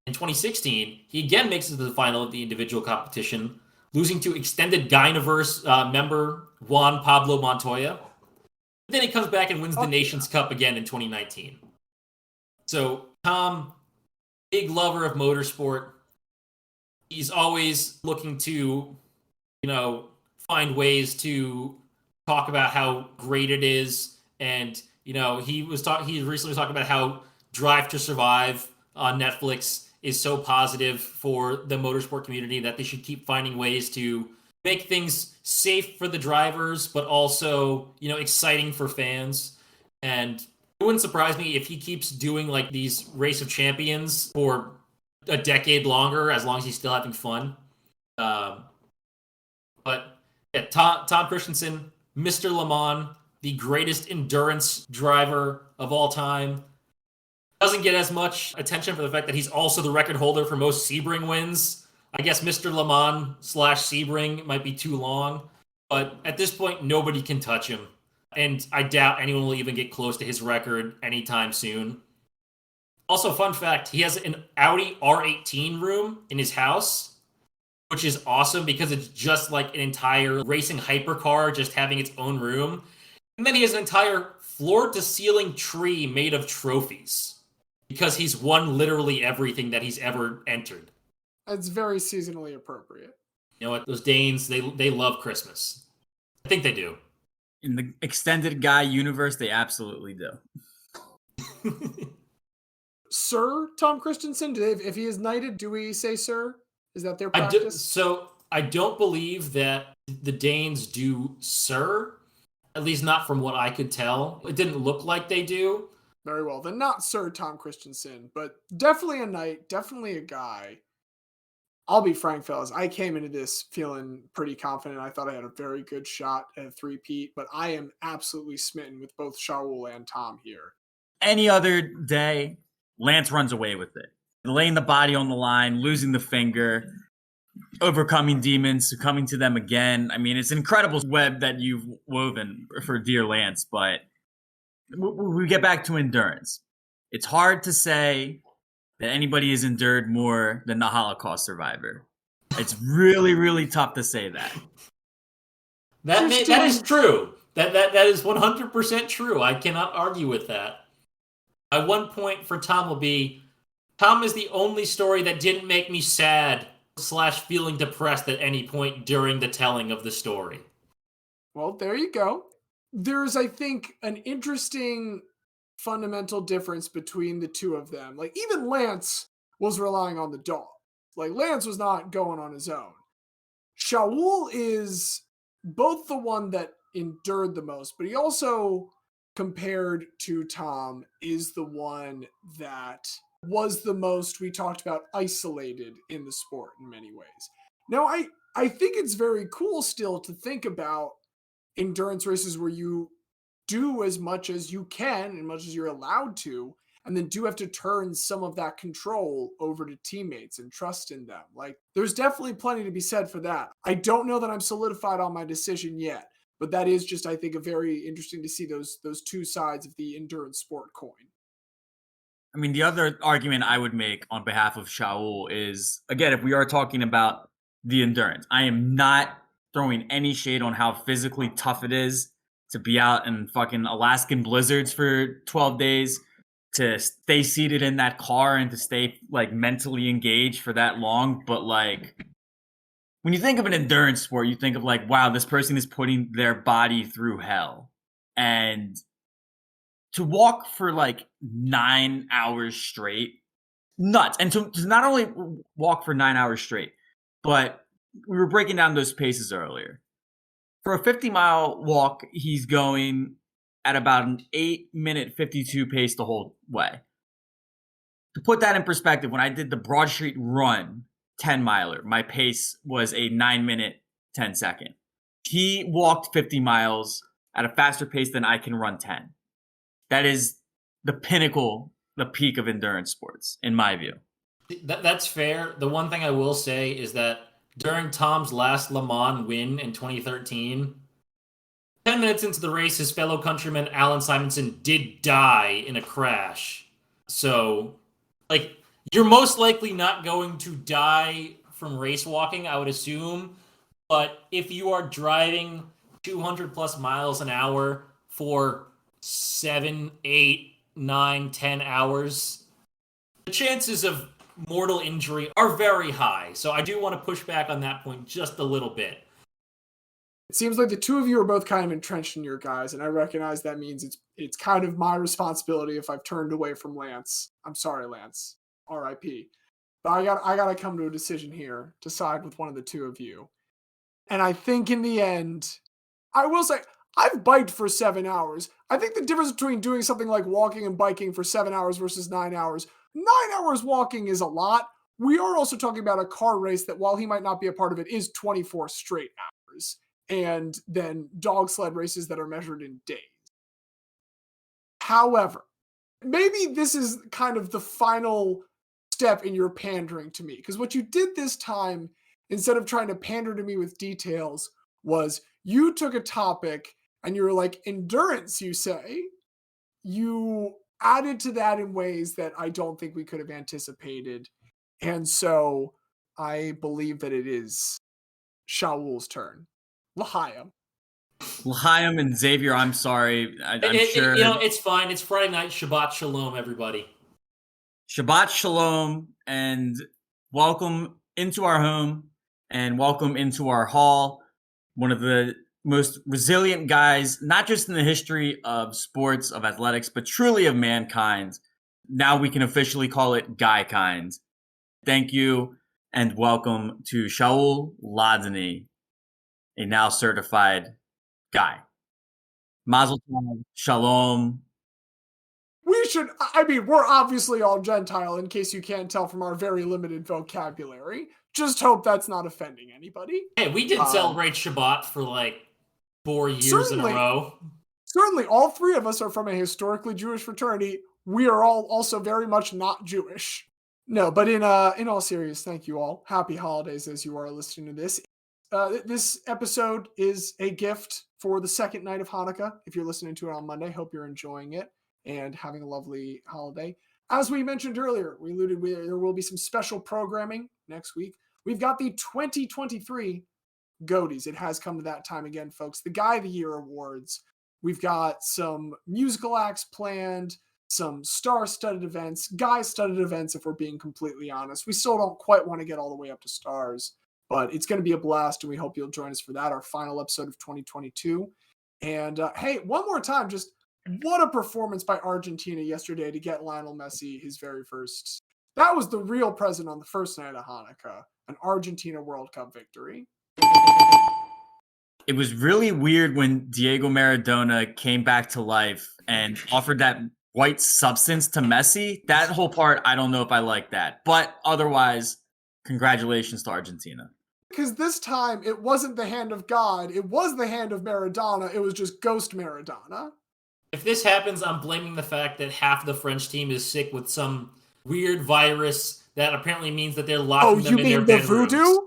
In 2016, he again makes it to the final of the individual competition, losing to extended Gyniverse member Juan Pablo Montoya. Then he comes back and wins the Nations Cup again in 2019. So Tom, big lover of motorsport. He's always looking to, find ways to talk about how great it is. And, he recently was talking about how Drive to Survive on Netflix is so positive for the motorsport community that they should keep finding ways to make things safe for the drivers, but also, exciting for fans. And it wouldn't surprise me if he keeps doing like these Race of Champions for a decade longer, as long as he's still having fun. But yeah, Tom Kristensen, Mr. Le Mans, the greatest endurance driver of all time. Doesn't get as much attention for the fact that he's also the record holder for most Sebring wins. I guess Mr. Le Mans/Sebring might be too long, but at this point, nobody can touch him. And I doubt anyone will even get close to his record anytime soon. Also, fun fact, he has an Audi R18 room in his house, which is awesome because it's just like an entire racing hypercar just having its own room. And then he has an entire floor-to-ceiling tree made of trophies because he's won literally everything that he's ever entered. It's very seasonally appropriate. You know what? Those Danes, they love Christmas. I think they do. In the extended guy universe, they absolutely do. Sir Tom Kristensen? If he is knighted, do we say sir? Is that their practice? So I don't believe that the Danes do sir, at least not from what I could tell. It didn't look like they do. Very well. Then not Sir Tom Christensen, but definitely a knight, definitely a guy. I'll be frank, fellas. I came into this feeling pretty confident. I thought I had a very good shot at a three-peat, but I am absolutely smitten with both Shaul and Tom here. Any other day, Lance runs away with it. Laying the body on the line, losing the finger, overcoming demons, succumbing to them again. I mean, it's an incredible web that you've woven for dear Lance, but we get back to endurance. It's hard to say that anybody has endured more than the Holocaust survivor. It's really, really tough to say that. That is true. That is 100% true. I cannot argue with that. My 1 point for Tom will be, Tom is the only story that didn't make me sad / feeling depressed at any point during the telling of the story. Well, there you go. There's, I think, an interesting fundamental difference between the two of them. Like, even Lance was relying on the dawg. Like, Lance was not going on his own. Shaul is both the one that endured the most, but he also, compared to Tom, is the one that was the most, we talked about, isolated in the sport in many ways. Now, I think it's very cool still to think about endurance races where you do as much as you can and much as you're allowed to, and then do have to turn some of that control over to teammates and trust in them. Like, there's definitely plenty to be said for that. I don't know that I'm solidified on my decision yet, but that is just, I think, a very interesting to see those two sides of the endurance sport coin. I mean, the other argument I would make on behalf of Shaul is, again, if we are talking about the endurance, I am not throwing any shade on how physically tough it is to be out in fucking Alaskan blizzards for 12 days, to stay seated in that car and to stay like mentally engaged for that long. But like, when you think of an endurance sport, you think of like, wow, this person is putting their body through hell. And to walk for like 9 hours straight, nuts. And to not only walk for 9 hours straight, but we were breaking down those paces earlier. For a 50-mile walk, he's going at about an 8-minute 52 pace the whole way. To put that in perspective, when I did the Broad Street Run 10-miler, my pace was a 9-minute 10-second. He walked 50 miles at a faster pace than I can run 10. That is the pinnacle, the peak of endurance sports, in my view. That's fair. The one thing I will say is that during Tom's last Le Mans win in 2013, 10 minutes into the race, his fellow countryman Alan Simonson did die in a crash. So, like, you're most likely not going to die from race walking, I would assume. But if you are driving 200 plus miles an hour for 7, 8, 9, 10 hours, the chances of mortal injury are very high. So I do want to push back on that point just a little bit. It seems like the two of you are both kind of entrenched in your guys, and I recognize that means it's kind of my responsibility if I've turned away from Lance. I'm sorry, Lance. R.I.P. But I gotta come to a decision here to side with one of the two of you. And I think in the end, I will say, I've biked for 7 hours. I think the difference between doing something like walking and biking for 7 hours versus 9 hours, 9 hours walking is a lot. We are also talking about a car race that, while he might not be a part of it, is 24 straight hours. And then dog sled races that are measured in days. However, maybe this is kind of the final step in your pandering to me. Because what you did this time, instead of trying to pander to me with details, was you took a topic and you were like, endurance, you say. You added to that in ways that I don't think we could have anticipated. And so I believe that it is Shaul's turn. L'chaim. L'chaim and Xavier, I'm sorry. I'm sure. It's fine. It's Friday night. Shabbat Shalom, everybody. Shabbat Shalom, and welcome into our home and welcome into our hall. One of the most resilient guys, not just in the history of sports, of athletics, but truly of mankind. now we can officially call it Guy Kind. Thank you and welcome to Shaul Ladany, a now certified guy. Mazel tov, shalom. We're obviously all Gentile, in case you can't tell from our very limited vocabulary. Just hope that's not offending anybody. Hey, we did celebrate Shabbat for like 4 years in a row. Certainly, all three of us are from a historically Jewish fraternity. We are all also very much not Jewish. No, but in all seriousness, thank you all. Happy holidays as you are listening to this. This episode is a gift for the second night of Hanukkah. If you're listening to it on Monday, hope you're enjoying it and having a lovely holiday. As we mentioned earlier, there will be some special programming next week. We've got the 2023 Goaties. It has come to that time again, folks. The Guy of the Year Awards. We've got some musical acts planned, some star-studded events, guy-studded events, if we're being completely honest. We still don't quite want to get all the way up to stars, but it's going to be a blast, and we hope you'll join us for that, our final episode of 2022. And hey, one more time, just what a performance by Argentina yesterday to get Lionel Messi his very first. That was the real present on the first night of Hanukkah, an Argentina World Cup victory. It was really weird when Diego Maradona came back to life and offered that white substance to Messi. That whole part, I don't know if I like that. But otherwise, congratulations to Argentina. Because this time, it wasn't the hand of God. It was the hand of Maradona. It was just ghost Maradona. If this happens, I'm blaming the fact that half the French team is sick with some weird virus that apparently means that they're locking them in their bedrooms. Oh, you mean the voodoo?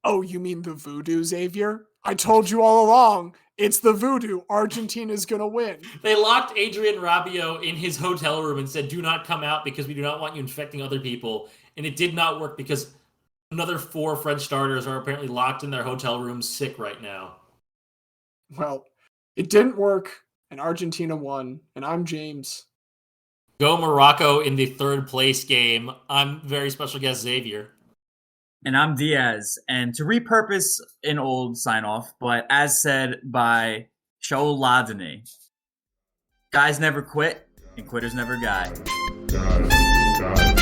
Oh, you mean the voodoo, Xavier? I told you all along. It's the voodoo. Argentina's going to win. They locked Adrian Rabiot in his hotel room and said, do not come out because we do not want you infecting other people. And it did not work because another 4 French starters are apparently locked in their hotel rooms sick right now. Well, it didn't work, and Argentina won. And I'm James. Go Morocco in the 3rd place game. I'm very special guest Xavier. And I'm Diaz. And to repurpose an old sign-off, but as said by Shaul Ladany, guys never quit, and quitters never guy. God.